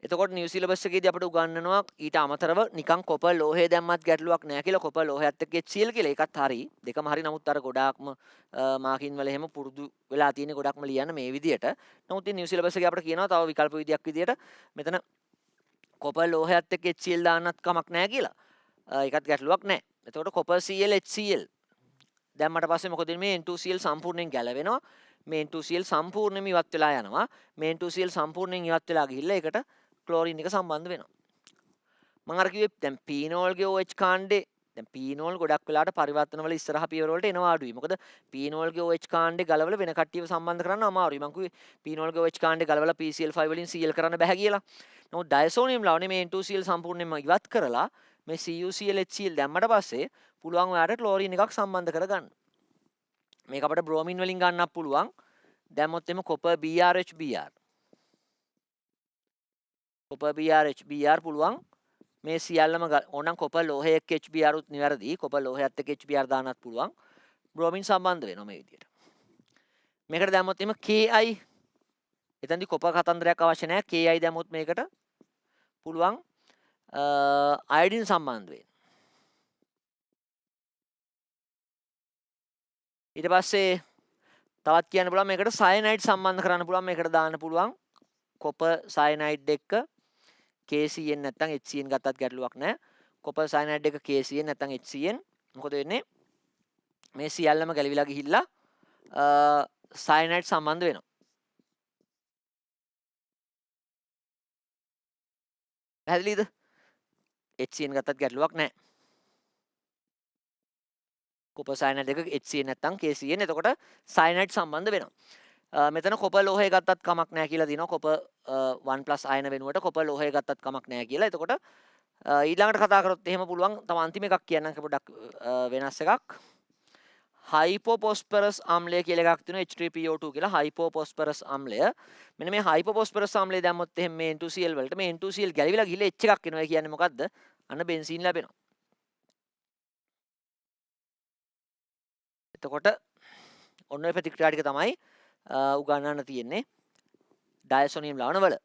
එතකොට නිව් සිලබස් එකේදී අපිට උගන්වනවා ඊට අමතරව නිකන් කොපර් ලෝහය දැම්මත් ගැටලුවක් නැහැ කියලා කොපර් ලෝහයත් එක්ක HCl කියලා. ඒකත් හරි. දෙකම හරි. නමුත් අර ගොඩාක්ම මාකින් වල එහෙම පුරුදු වෙලා තියෙන ගොඩක්ම ලියන්න මේ විදියට. නමුත් ඉතින් නිව් සිලබස් එකේ අපිට කියනවා තව විකල්ප විදියක් විදියට මෙතන කොපර් ලෝහයත් එක්ක HCl දාන්නත් කමක් නැහැ කියලා. ඒකත් ගැටලුවක් නැහැ. එතකොට කොපර් Cl HCl දැම්මට පස්සේ මොකද වෙන්නේ? මේ N2Cl සම්පූර්ණයෙන් ගැලවෙනවා. මේ N2Cl සම්පූර්ණයෙන්ම ඉවත් වෙලා යනවා. මේ N2Cl සම්පූර්ණයෙන් ඉවත් වෙලා ගිහිල්ලා ඒකට ක්ලෝරින් එක සම්බන්ධ වෙනවා. මම අර කිව්වේ දැන් පීනෝල්ගේ OH කාණ්ඩේ දැන් පීනෝල් ගොඩක් වෙලාට පරිවර්තන වල ඉස්සරහ පියවර වලට එනවා අඩුයි. මොකද පීනෝල්ගේ OH කාණ්ඩේ ගලවලා වෙන කට්ටියව සම්බන්ධ කරන්න අමාරුයි. මම කිව්වේ පීනෝල්ගේ OH කාණ්ඩේ ගලවලා PCl5 වලින් Cl කරන්න බෑ කියලා. නමුත් ඩයසෝනියම් ලවණේ මේ N2Cl සම්පූර්ණයෙන්ම ඉවත් කරලා මේ CuCl HCl දැම්මට පස්සේ පුළුවන් ඔයාලට ක්ලෝරින් එකක් සම්බන්ධ කරගන්න. මේක අපිට බ්‍රෝමින් වලින් ගන්නත් පුළුවන්. දැම්මොත් එimhe copper BrH Br. copper BrH Br පුළුවන්. මේ සියල්ලම ඕනනම් copper ලෝහය එක්ක HBr උත් නිවැරදි. copper ලෝහයත් එක්ක HBr දාන්නත් පුළුවන්. බ්‍රෝමින් සම්බන්ධ වෙනවා මේ විදියට. මේකට දැම්මොත් එimhe Ki එතනදි copper කතන්දරයක් අවශ්‍ය නැහැ. Ki දැම්මොත් මේකට පුළුවන් අයඩින් සම්බන්ධ වෙන්න. ඊට පස්සේ තවත් කියන්න පුළුවන් මේකට සයනයිඩ් සම්බන්ධ කරන්න පුළුවන්. මේකට දාන්න පුළුවන් copper සයනයිඩ් එක්ක KCN නැත්නම් HCN ගත්තත් ගැටලුවක් නැහැ. copper cyanide එක KCN නැත්නම් HCN මොකද වෙන්නේ? මේ සියල්ලම ගැලවිලා ගිහිල්ලා සයනයිඩ් සම්බන්ධ වෙනවා. පැහැදිලිද? HCN ගත්තත් ගැටලුවක් නැහැ. කොපර් සයනයිඩ් දෙක HCN නැත්නම් KCN. එතකොට සයනයිඩ් සම්බන්ධ වෙනවා. මෙතන කොපර් ලෝහය ගත්තත් කමක් නැහැ කියලා දිනවා. කොපර් 1+ අයන වෙනුවට කොපර් ලෝහය ගත්තත් කමක් නැහැ කියලා. එතකොට ඊළඟට කතා කරොත් එහෙම පුළුවන් තව අන්තිම එකක් කියන්නම් පොඩ්ඩක් වෙනස් එකක්. හයිපෝෆොස්ෆරස් ආම්ලය කියලා එකක් තියෙනවා H3PO2 කියලා. හයිපෝෆොස්ෆරස් ආම්ලය. මෙන්න මේ හයිපෝෆොස්ෆරස් ආම්ලය දැම්මොත් එහෙම මේ N2Cl වලට මේ N2Cl ගැලවිලා ගිහලා H එකක් එනවා. ඒ කියන්නේ මොකද්ද? අන්න බෙන්සීන් ලැබෙනවා. එතකොට ඔන්න ඔය ප්‍රතික්‍රියා ටික තමයි උගන්වන්න තියෙන්නේ ඩයසෝනියම් ලවණ වල.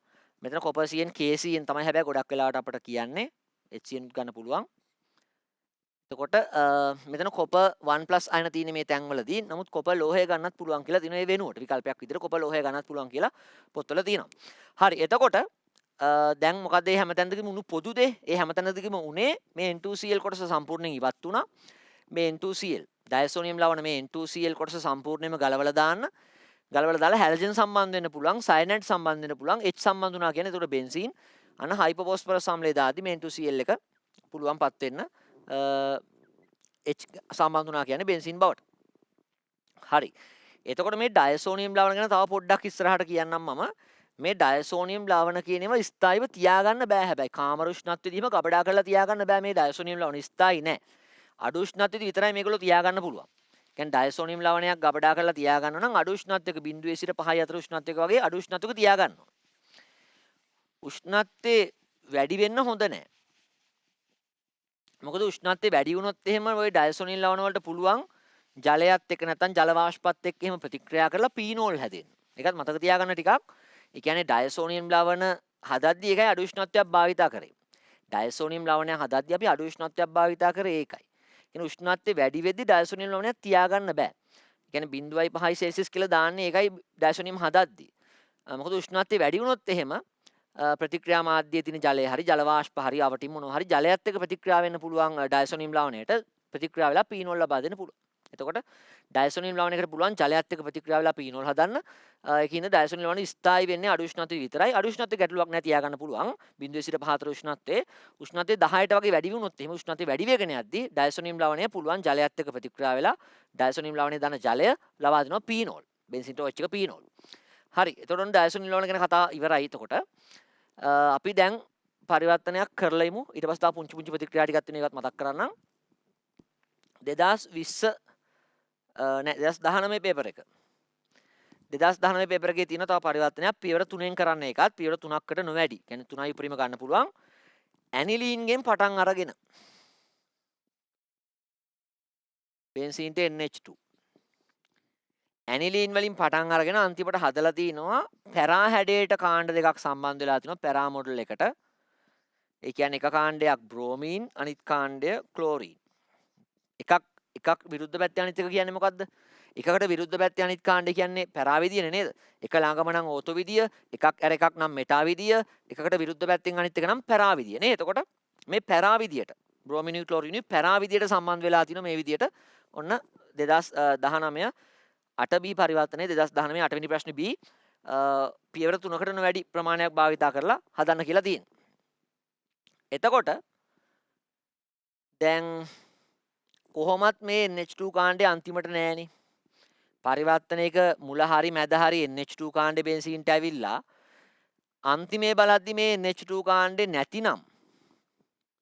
මෙතන කොපර් CN KCN තමයි හැබැයි ගොඩක් වෙලාවට අපිට කියන්නේ. HCN ගන්න පුළුවන්. එතකොට මෙතන කොපර් 1+ අයන තියෙන මේ තැන්වලදී නමුත් කොපර් ලෝහය ගන්නත් පුළුවන් කියලා දින ඒ වෙනුවට විකල්පයක් විදිහට කොපර් ලෝහය ගන්නත් පුළුවන් කියලා පොත්වල තියෙනවා. හරි. එතකොට දැන් මොකද මේ හැමතැනදීම උණු පොදු දේ? ඒ හැමතැනදීම උනේ මේ N2Cl කොටස සම්පූර්ණයෙන් ඉවත් වුණා. මේ N2Cl ඩයසෝනියම් ලවණ මේ N2Cl කොටස සම්පූර්ණයෙන්ම ගලවලා දාලා හැලජන් සම්බන්ධ වෙන්න පුළුවන්, සයනයිඩ් සම්බන්ධ වෙන්න පුළුවන්, H සම්බන්ධ වුණා කියන්නේ ඒතකොට බෙන්සීන්. අන්න හයිපෝෆොස්ෆරස් ආම්ලය දාද්දි මේ N2Cl එක පුළුවන්පත් වෙන්න H සම්බන්ධ වුණා කියන්නේ බෙන්සීන් බවට. හරි. එතකොට මේ ඩයසෝනියම් ලවණ ගැන තව පොඩ්ඩක් ඉස්සරහට කියන්නම් මම. මේ ඩයසෝනියම් ලවණ කියන ඒවා ස්ථායිව තියාගන්න බෑ. හැබැයි කාමර උෂ්ණත්වයේදීම ගබඩා කරලා තියාගන්න බෑ. මේ ඩයසෝනියම් ලවණ ස්ථායි නෑ. අඩු උෂ්ණත්වයේදී විතරයි මේගොල්ලෝ තියාගන්න පුළුවන්. කියන්නේ ඩයසෝනියම් ලවණයක් ගබඩා කරලා තියාගන්න නම් අඩු උෂ්ණත්වයක 0 සිට 5 අතර උෂ්ණත්වයක වගේ අඩු උෂ්ණත්වයක තියාගන්න ඕන. උෂ්ණත්වයේ වැඩි වෙන්න හොඳ නැහැ. මොකද උෂ්ණත්වය වැඩි වුණොත් එහෙම ওই ඩයසෝනියම් ලවණ වලට පුළුවන් ජලයත් එක්ක නැත්නම් ජල වාෂ්පත් එක්ක එහෙම ප්‍රතික්‍රියා කරලා පීනෝල් හැදෙන්න. ඒකත් මතක තියාගන්න ටිකක්. ඒ කියන්නේ ඩයසෝනියම් ලවණ හදද්දි ඒකයි අඩු උෂ්ණත්වයක් භාවිතා කරේ. ඩයසෝනියම් ලවණයක් හදද්දි අපි අඩු උෂ්ණත්වයක් භාවිතා කරේ ඒකයි. කියන්නේ උෂ්ණත්වය වැඩි වෙද්දි ඩයසෝනියම් ලවණයක් තියාගන්න බෑ. කියන්නේ 0.5 සෙල්සියස් කියලා දාන්නේ ඒකයි ඩයසෝනියම් හදද්දි. මොකද උෂ්ණත්වය වැඩි වුණොත් එහෙම ප්‍රතික්‍රියා මාධ්‍යයේ තියෙන ජලය හරි ජල වාෂ්ප හරි අවටින් මොනවා හරි ජලයත් එක්ක ප්‍රතික්‍රියා වෙන්න පුළුවන් ඩයසෝනියම් ලවණයට ප්‍රතික්‍රියා වෙලා පීනෝල් ලබා දෙන්න පුළුවන්. එතකොට ඩයසෝනියම් ලවණයකට පුළුවන් ජලයත් එක්ක ප්‍රතික්‍රියා වෙලා පීනෝල් හදන්න. ඒකින්ද ඩයසෝනියම් ලවණ ස්ථායි වෙන්නේ අඩු උෂ්ණත්වයේ විතරයි. අඩු උෂ්ණත්වයේ ගැටලුවක් නැහැ තියාගන්න පුළුවන්. 0 සිට 5 අතර උෂ්ණත්වයේ 10ට වගේ වැඩි වුණොත් එහෙම උෂ්ණත්වය වැඩි වෙගෙන යද්දී ඩයසෝනියම් ලවණය පුළුවන් ජලයත් එක්ක ප්‍රතික්‍රියා වෙලා ඩයසෝනියම් ලවණයේ දාන ජලය ලබා දෙනවා පීනෝල්. බෙන්සින් ටෝච් එක පීනෝල්. හරි. එතකොට ඩයසෝනියම් ලවණ ගැන කතා ඉවරයි. එතකොට අපි දැන් පරිවර්තනයක් කරලා ඉමු. ඊට පස්සේ තව පුංචි ප්‍රතික්‍රියා ටිකක් තියෙනවා ඒවත් මතක් කරන්නම්. 2020 නෑ 2019 පේපර් එක. 2019 පේපර් එකේ තියෙන තව පරිවර්තනයක් පියවර 3ෙන් කරන්න එකත් පියවර 3කට නොවැඩි. කියන්නේ 3යි උපරිම ගන්න පුළුවන්. ඇනිලීන්ගෙන් පටන් අරගෙන බෙන්සීන්ට NH2. ඇනිලීන් වලින් පටන් අරගෙන අන්තිමට හදලා තිනවා පැරා හැඩයට කාණ්ඩ දෙකක් සම්බන්ධ වෙලා තිනවා පැරා මොඩල් එකට. ඒ කියන්නේ එක කාණ්ඩයක් බ්‍රෝමීන් අනිත් කාණ්ඩය ක්ලෝරීන්. එකක් විරුද්ධ පැත්තේ අනිත් එක කියන්නේ මොකද්ද? එකකට විරුද්ධ පැත්තේ අනිත් කාණ්ඩය කියන්නේ පැරා විදියනේ නේද? එක ළඟම නම් ඕතෝ විදිය, එකක් ඇර එකක් නම් මෙටා විදිය, එකකට විරුද්ධ පැත්තෙන් අනිත් එක නම් පැරා විදිය නේ. එතකොට මේ පැරා විදියට බ්‍රෝමින් ක්ලෝරින් පැරා විදියට සම්බන්ධ වෙලා තිනවා මේ විදියට. ඔන්න 2019 8B පරිවර්තනයේ 2019 8 වෙනි ප්‍රශ්නේ B පියවර 3කට වැඩි ප්‍රමාණයක් භාවිතා කරලා හදන්න කියලා තියෙනවා. එතකොට දැන් කොහොමත් මේ NH2 කාණ්ඩය අන්තිමට නෑනේ. පරිවර්තනයක මුල හරි මැද හරි NH2 කාණ්ඩේ බෙන්සීන්ට ඇවිල්ලා අන්තිමේ බලද්දි මේ NH2 කාණ්ඩේ නැතිනම්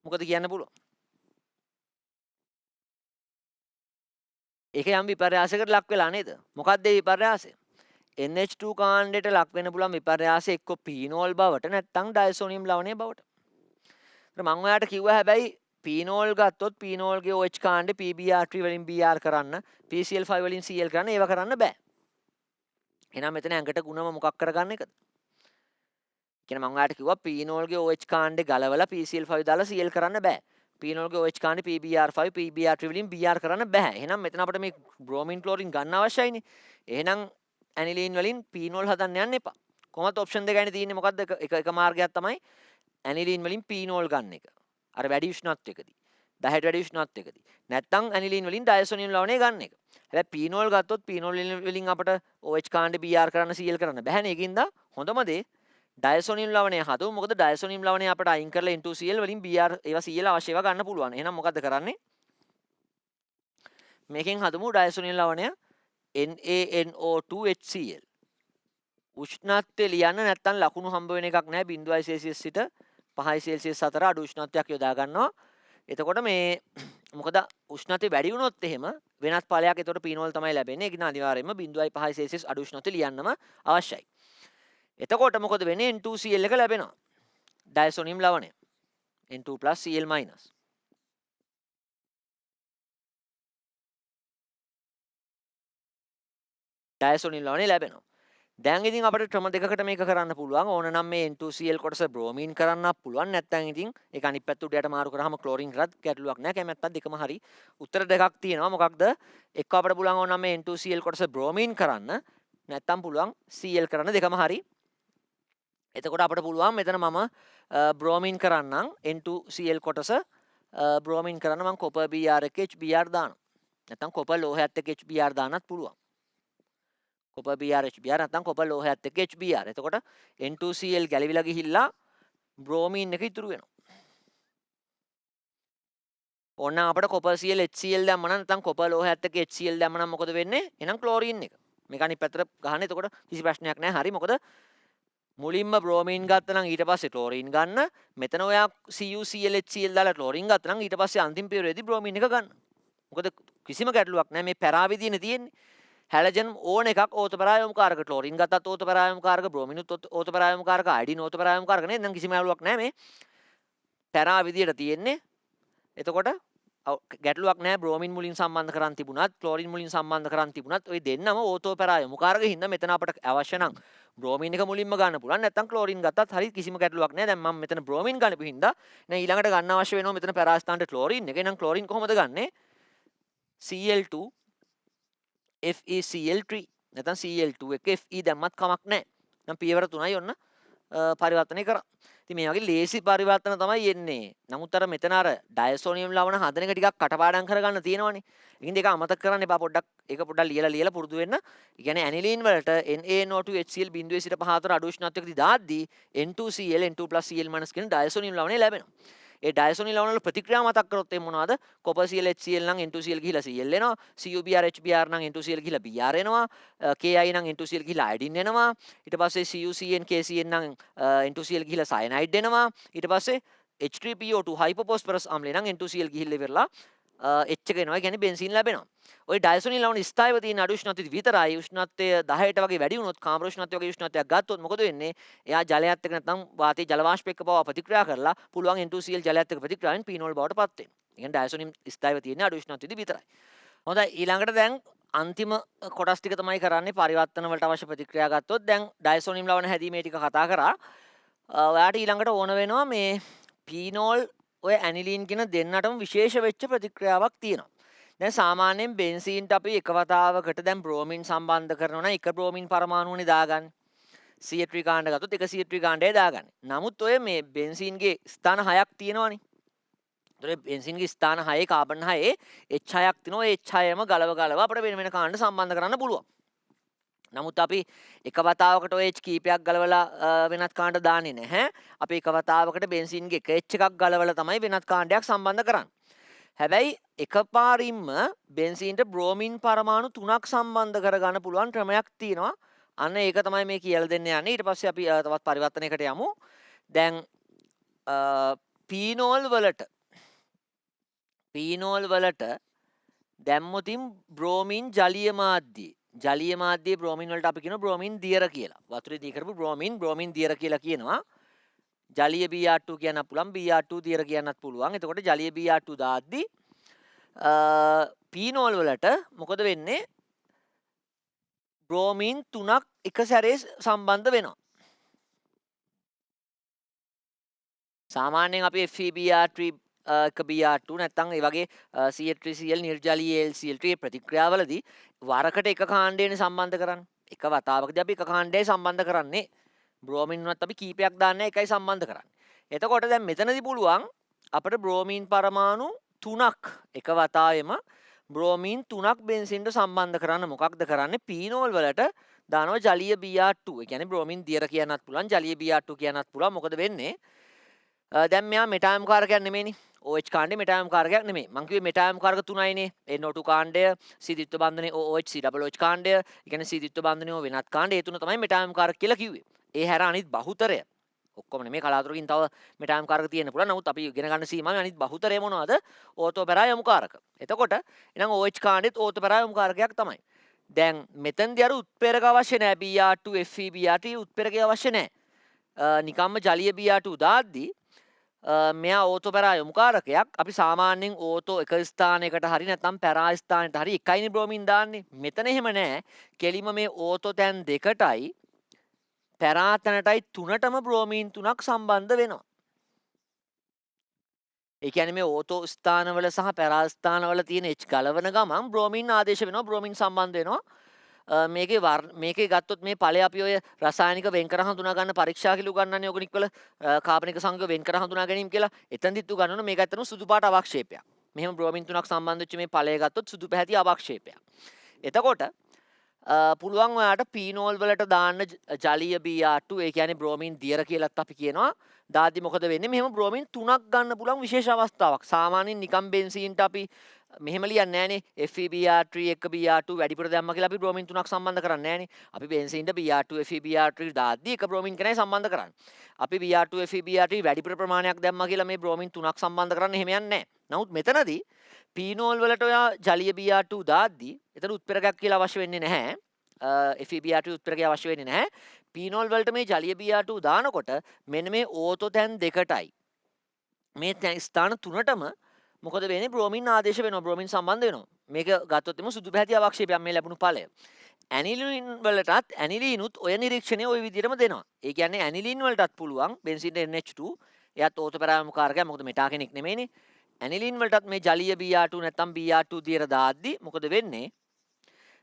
මොකද කියන්න පුළුවන්? ඒක යම් විපර්යාසයකට ලක් වෙලා නේද? මොකක්ද ඒ විපර්යාසය? NH2 කාණ්ඩයට ලක් වෙන්න පුළුවන් විපර්යාසය එක්ක පීනෝල් බවට නැත්නම් ඩයසෝනියම් ලවණය බවට. මම ඔයාලට කිව්වා හැබැයි පීනෝල් ගත්තොත් පීනෝල්ගේ OH කාණ්ඩේ PBr3 වලින් Br කරන්න, PCl5 වලින් Cl කරන්න ඒව කරන්න බෑ. එහෙනම් මෙතන ඇඟට ගුණම මොකක් කරගන්න එකද? කියන්නේ මම ඔයාලට කිව්වා පීනෝල්ගේ OH කාණ්ඩේ ගලවලා PCl5 දාලා Cl කරන්න බෑ. පීනෝල්ගේ OH කාණ්ඩේ PBr5 PBr3 වලින් Br කරන්න බෑ. එහෙනම් මෙතන අපිට මේ බ්‍රෝමින් ක්ලෝරින් ගන්න අවශ්‍යයිනේ. එහෙනම් ඇනිලීන් වලින් පීනෝල් හදන්න යන්න එපා. කොහොමද ඔප්ෂන් දෙකයිනේ තියෙන්නේ මොකද්ද? එක මාර්ගයක් තමයි ඇනිලීන් වලින් පීනෝල් ගන්න එක. අර වැඩි උෂ්ණත්වයකදී. 10ට වැඩි උෂ්ණත්වයකදී. නැත්නම් ඇනිලින් වලින් ඩයසොනියම් ලවණය ගන්න එක. හැබැයි පීනෝල් ගත්තොත් පීනෝල් වලින් අපිට OH කාණ්ඩ Br කරන්න Cl කරන්න බැහැනේ. ඒකින්ද හොඳම දේ ඩයසොනියම් ලවණය හදමු. මොකද ඩයසොනියම් ලවණය අපිට අයින් කරලා N2Cl වලින් Br ඒවා Cl අවශ්‍යව ගන්න පුළුවන්. එහෙනම් මොකද්ද කරන්නේ? මේකෙන් හදමු ඩයසොනියම් ලවණය NaNO2HCl. උෂ්ණත්වය ලියන්න නැත්නම් ලකුණු හම්බ වෙන එකක් නැහැ. 0.5 සෙල්සියස් සිට 5 සෙල්සියස් අතර අඩු උෂ්ණත්වයක් යොදා ගන්නවා. එතකොට මේ මොකද උෂ්ණත්වය වැඩි වුණොත් එහෙම වෙනත් ඵලයක් එතකොට පීනෝල් තමයි ලැබෙන්නේ. ඒක න අනිවාර්යයෙන්ම 0.5 සෙල්සියස් අඩු උෂ්ණත්වය ලියන්නම අවශ්‍යයි. එතකොට මොකද වෙන්නේ? N2Cl එක ලැබෙනවා. ඩයසොනියම් ලවණය. N2 Cl-. ඩයසොනියම් ලවණය ලැබෙනවා. දැන් ඉතින් අපිට ක්‍රම දෙකකට මේක කරන්න පුළුවන්. ඕන නම් මේ N2Cl කොටස බ්‍රෝමීන් කරන්නත් පුළුවන්. නැත්නම් ඉතින් ඒක අනිත් පැත්ත උඩයට මාරු කරාම ක්ලෝරින් කරත් ගැටලුවක් නැහැ. කැමැත්තක් දෙකම හරි. උත්තර දෙකක් තියෙනවා. මොකක්ද? එක්ක අපිට පුළුවන් ඕන නම් මේ N2Cl කොටස බ්‍රෝමීන් කරන්න. නැත්නම් පුළුවන් Cl කරන්න, දෙකම හරි. එතකොට අපිට පුළුවන් මෙතන මම බ්‍රෝමීන් කරන්නම් N2Cl කොටස බ්‍රෝමීන් කරන්න මම කොපර් Br එක HBr දානවා. නැත්නම් කොපර් ලෝහයත් එක්ක HBr දාන්නත් පුළුවන්. කොපර් Br HBr නැත්නම් කොපර් ලෝහයත් එක්ක HBr. එතකොට N2Cl ගැලවිලා ගිහිල්ලා බ්‍රෝමීන් එක ඉතුරු වෙනවා. ඕනනම් අපිට කොපර් Cl HCl දැම්ම නම් නැත්නම් කොපර් ලෝහයත් එක්ක HCl දැම්ම නම් මොකද වෙන්නේ? එහෙනම් ක්ලෝරින් එක. මේක අනිත් පැත්තට ගහන්න. එතකොට කිසි ප්‍රශ්නයක් නැහැ. හරි. මොකද මුලින්ම බ්‍රෝමීන් ගත්තා නම් ඊට පස්සේ ක්ලෝරින් ගන්න. මෙතන ඔයා CuCl HCl දාලා ක්ලෝරින් ගත්තා නම් ඊට පස්සේ අන්තිම පියවරේදී බ්‍රෝමීන් එක ගන්න. මොකද කිසිම ගැටලුවක් නැහැ. මේ පැරාවිදිනේ තියෙන්නේ. හැලජන් ඕන එකක් ඕතපරායොම කාරක. ක්ලෝරින් ගත්තත් ඕතපරායොම කාරක, බ්‍රෝමිනුත් ඕතපරායොම කාරක, අයඩින් ඕතපරායොම කාරක නේද? නම් කිසිම ගැටලුවක් නැහැ මේ පැරාවිදියට තියෙන්නේ. එතකොට ගැටලුවක් නැහැ. බ්‍රෝමින් මුලින් සම්බන්ධ කරන් තිබුණත්, ක්ලෝරින් මුලින් සම්බන්ධ කරන් තිබුණත් ওই දෙන්නම ඕතපරායොම කාරක හින්දා මෙතන අපට අවශ්‍ය නම් බ්‍රෝමින් එක මුලින්ම ගන්න පුළුවන්. නැත්නම් ක්ලෝරින් ගත්තත් හරි කිසිම ගැටලුවක් නැහැ. දැන් මම මෙතන බ්‍රෝමින් ගන්න හින්දා දැන් ඊළඟට ගන්න අවශ්‍ය වෙනවා මෙතන පැරාස්ථානට ක්ලෝරින් එක. එහෙනම් ක්ලෝරින් කොහොමද ගන්නෙ? Cl2 FeCl3 නැත්නම් Cl2 එක Fe දැම්මත් කමක් නැහැ. නම් පියවර 3යි ඔන්න පරිවර්තනය කරා. ඉතින් මේ වගේ ලේසි පරිවර්තන තමයි එන්නේ. නමුත් අර මෙතන අර ඩයසෝනියම් ලවණ හදන එක ටිකක් කටපාඩම් කරගන්න තියෙනවනේ. ඒකින්ද ඒක අමතක කරන්න එපා පොඩ්ඩක්. ඒක පොඩ්ඩක් ලියලා පුරුදු වෙන්න. ඒ කියන්නේ ඇනිලින් වලට NaNO2HCl 0 සිට 5 අතර අඩු උෂ්ණත්වයකදී දාද්දී N2Cl N2 Cl- කියන ඩයසෝනියම් ලවණය ලැබෙනවා. ඒ ඩයසොනියම් ලවණ වල ප්‍රතික්‍රියා මතක් කරොත් එන්නේ මොනවද? කොපර් Cl HCl නම් N2Cl ගිහිලා Cl එනවා. CuBr HBr නම් N2Cl ගිහිලා Br එනවා. Ki නම් N2Cl ගිහිලා iodine එනවා. ඊට පස්සේ CuCN KCN නම් N2Cl ගිහිලා cyanide එනවා. ඊට පස්සේ H3PO2 hypophosphorus අම්ලය නම් N2Cl ගිහිල්ලා ඉවරලා H එක එනවා. ඒ කියන්නේ බෙන්සීන් ලැබෙනවා. ওই ඩයසොනියම් ලවණ ස්ථායීව තියෙන අඩු උෂ්ණත්වය විතරයි. උෂ්ණත්වය 10ට වගේ වැඩි වුණොත් කාම්ල උෂ්ණත්වය වගේ උෂ්ණත්වයක් ගත්තොත් මොකද වෙන්නේ? එයා ජලයත් එක්ක නැත්නම් වාතයේ ජල වාෂ්ප එක්ක පවා ප්‍රතික්‍රියා කරලා පුළුවන් N2Cl ජලයත් එක්ක ප්‍රතික්‍රියාවෙන් පීනෝල් බවට පත් වෙනවා. ඒ කියන්නේ ඩයසොනියම් ස්ථායීව තියෙන අඩු උෂ්ණත්වයේදී විතරයි. හොඳයි ඊළඟට දැන් අන්තිම කොටස් ටික තමයි කරන්නේ පරිවර්තන වලට අවශ්‍ය ප්‍රතික්‍රියා ගත්තොත් දැන් ඩයසොනියම් ලවණ හැදීමේ ටික කතා කරා. ඔයාට ඊළඟට ඕන වෙනවා මේ පීනෝල් ඔය ඇනිලින් කියන දෙන්නටම විශේෂ වෙච්ච ප්‍රතික්‍රියාවක් තියෙනවා. දැන් සාමාන්‍යයෙන් බෙන්සීන්ට අපි එක වතාවකට දැන් බ්‍රෝමින් සම්බන්ධ කරනවා නම් එක බ්‍රෝමින් පරමාණුවනේ දාගන්නේ. CH3 කාණ්ඩ ගත්තොත් එක CH3 කාණ්ඩය දාගන්නේ. නමුත් ඔය මේ බෙන්සීන්ගේ ස්ථාන 6ක් තියෙනවනේ. ඒතර බෙන්සීන්ගේ ස්ථාන 6 කාබන් 6 H6ක් තියෙනවා. ඒ H6ම ගලව අපිට වෙන වෙන කාණ්ඩ සම්බන්ධ කරන්න පුළුවන්. නමුත් අපි එක වතාවකට ඔය H කීපයක් ගලවලා වෙනත් කාණ්ඩ දාන්නේ නැහැ. අපි එක වතාවකට බෙන්සීන්ගේ එක H එකක් ගලවලා තමයි වෙනත් කාණ්ඩයක් සම්බන්ධ කරන්නේ. හැබැයි එකපාරින්ම බෙන්සීන්ට බ්‍රෝමින් පරමාණු 3ක් සම්බන්ධ කරගන්න පුළුවන් ක්‍රමයක් තියෙනවා. අන්න ඒක තමයි මේ කියලා දෙන්න යන්නේ. ඊට පස්සේ අපි තවත් පරිවර්තනයකට යමු. දැන් පීනෝල් වලට දැම්මොතින් බ්‍රෝමින් ජලීය මාධ්‍යයේ බ්‍රෝමින් වලට අපි කියනවා බ්‍රෝමින් දියර කියලා. වතුරේ දී කරපු බ්‍රෝමින් දියර කියලා කියනවා. ජලීය Br2 කියන්නත් පුළුවන්, Br2 දියර කියන්නත් පුළුවන්. එතකොට ජලීය Br2 දාද්දී පීනෝල් වලට මොකද වෙන්නේ? බ්‍රෝමින් 3ක් එක සැරේ සම්බන්ධ වෙනවා. සාමාන්‍යයෙන් අපි FeBr3 එක Br2 නැත්නම් ඒ වගේ CH3Cl නිර්ජලීය AlCl3 ප්‍රතික්‍රියාවලදී වරකට එක කාණ්ඩයනේ සම්බන්ධ කරන්නේ. එක වතාවකදී අපි එක කාණ්ඩයයි සම්බන්ධ කරන්නේ. බ්‍රෝමින් උනත් අපි කීපයක් දාන්නේ එකයි සම්බන්ධ කරන්නේ. එතකොට දැන් මෙතනදී පුළුවන් අපිට බ්‍රෝමින් පරමාණු 3ක් එක වතාවෙම බ්‍රෝමීන් 3ක් බෙන්සීන්ට සම්බන්ධ කරන්න මොකක්ද කරන්නේ? පීනෝල් වලට දානවා ජලීය Br2. ඒ කියන්නේ බ්‍රෝමීන් දියර කියන්නත් පුළුවන්, ජලීය Br2 කියන්නත් පුළුවන්. මොකද වෙන්නේ? දැන් මෙයා මෙටායම් කාරකයක් නෙමෙයිනේ. OH කාණ්ඩේ මෙටායම් කාරකයක් නෙමෙයි. මං කිව්වේ මෙටායම් කාරක 3යිනේ. NO2 කාණ්ඩය, සීදිත්ව බන්ධනයේ OH COOH කාණ්ඩය, ඒ කියන්නේ සීදිත්ව බන්ධනයේ වෙනත් කාණ්ඩය. ඒ තුන තමයි මෙටායම් කාරක කියලා කිව්වේ. ඒ හැර අනිත් බහුතරය ඔක්කොම නෙමෙයි කලාතුරකින් තව මෙටායම් කාරක තියෙන්න පුළුවන්. නමුත් අපි ඉගෙන ගන්න සීමාවේ අනිත් බහුතරය මොනවද? ඕතෝපැරා යොමු කාරක. එතකොට එහෙනම් OH කාණ්ඩෙත් ඕතෝපැරා යොමු කාරකයක් තමයි. දැන් මෙතෙන්දී අර උත්ප්‍රේරක අවශ්‍ය නැහැ. Br2 Fe Br2 උත්ප්‍රේරකය අවශ්‍ය නැහැ. නිකම්ම ජලීය Br2 දාද්දී මෙයා ඕතෝපැරා යොමු කාරකයක්. අපි සාමාන්‍යයෙන් ඕතෝ එක ස්ථානයකට හරි නැත්නම් පැරා ස්ථානයකට හරි එකයිනේ බ්‍රෝමින් දාන්නේ. මෙතන එහෙම නැහැ. කෙලිම මේ ඕතෝ තැන් දෙකටයි පැරා තැනටයි තුනටම බ්‍රෝමීන් 3ක් සම්බන්ධ වෙනවා. ඒ කියන්නේ මේ ඕතෝ ස්ථානවල සහ පැරා ස්ථානවල තියෙන H ගලවන ගමන් බ්‍රෝමීන් ආදේශ වෙනවා, බ්‍රෝමීන් සම්බන්ධ වෙනවා. මේකේ ගත්තොත් මේ ඵලය අපි ඔය රසායනික වෙන්කර හඳුනා ගන්න පරීක්ෂා කියලා උගන්වන්නේ ඕගනික් වල කාබනික සංයෝග වෙන්කර හඳුනා ගැනීම කියලා. එතනදිත් උගන්වන මේක ඇත්තටම සුදු පාට අවක්ෂේපයක්. මෙහෙම බ්‍රෝමීන් 3ක් සම්බන්ධ වෙච්ච මේ ඵලය ගත්තොත් සුදු පැහැති අවක්ෂේපයක්. එතකොට පුළුවන් ඔයාට පීනෝල් වලට දාන්න ජලීය Br2, ඒ කියන්නේ බ්‍රෝමීන් දියර කියලාත් අපි කියනවා. දාද්දි මොකද වෙන්නේ? මෙහෙම බ්‍රෝමීන් 3ක් ගන්න පුළුවන් විශේෂ අවස්ථාවක්. සාමාන්‍යයෙන් නිකම් බෙන්සීන්ට අපි මෙහෙම ලියන්නේ නැහනේ. FeBr3 එක Br2 වැඩිපුර දැම්ම කියලා අපි බ්‍රෝමීන් 3ක් සම්බන්ධ කරන්නේ නැහනේ. අපි බෙන්සීන්ට Br2 FeBr3 දාද්දි එක බ්‍රෝමීන් කෙනයි සම්බන්ධ කරන්නේ. අපි Br2 FeBr3 වැඩිපුර ප්‍රමාණයක් දැම්ම කියලා මේ බ්‍රෝමීන් 3ක් සම්බන්ධ කරන්න එහෙම යන්නේ නැහැ. නමුත් මෙතනදී පීනෝල් වලට ඔයා ජලීය Br2 දාද්දි එතන උත්ප්‍රේරකයක් කියලා අවශ්‍ය වෙන්නේ නැහැ. FeBr2 උත්ප්‍රේරකයක් අවශ්‍ය වෙන්නේ නැහැ. පීනෝල් වලට මේ ජලීය Br2 දානකොට මෙන්න මේ ඕතෝ තැන් දෙකටයි මේ ස්ථාන තුනටම මොකද වෙන්නේ? බ්‍රෝමින් ආදේශ වෙනවා, බ්‍රෝමින් සම්බන්ධ වෙනවා. මේක ගත්තොත් එම සුදු පැහැති අවක්ෂේපයක් මේ ලැබුණු ඵලය. ඇනිලින් වලටත් ඇනිලීනුත් ඔය නිරීක්ෂණය ওই විදිහටම දෙනවා. ඒ කියන්නේ ඇනිලින් වලටත් පුළුවන් බෙන්සීන් NH2 එයාත් ඕතෝපැරායම කාරකයක්. මොකද මෙටා කෙනෙක් නෙමෙයිනේ. ඇනිලින් වලටත් මේ ජලීය Br2 නැත්නම් Br2 දියර දාද්දි මොකද වෙන්නේ?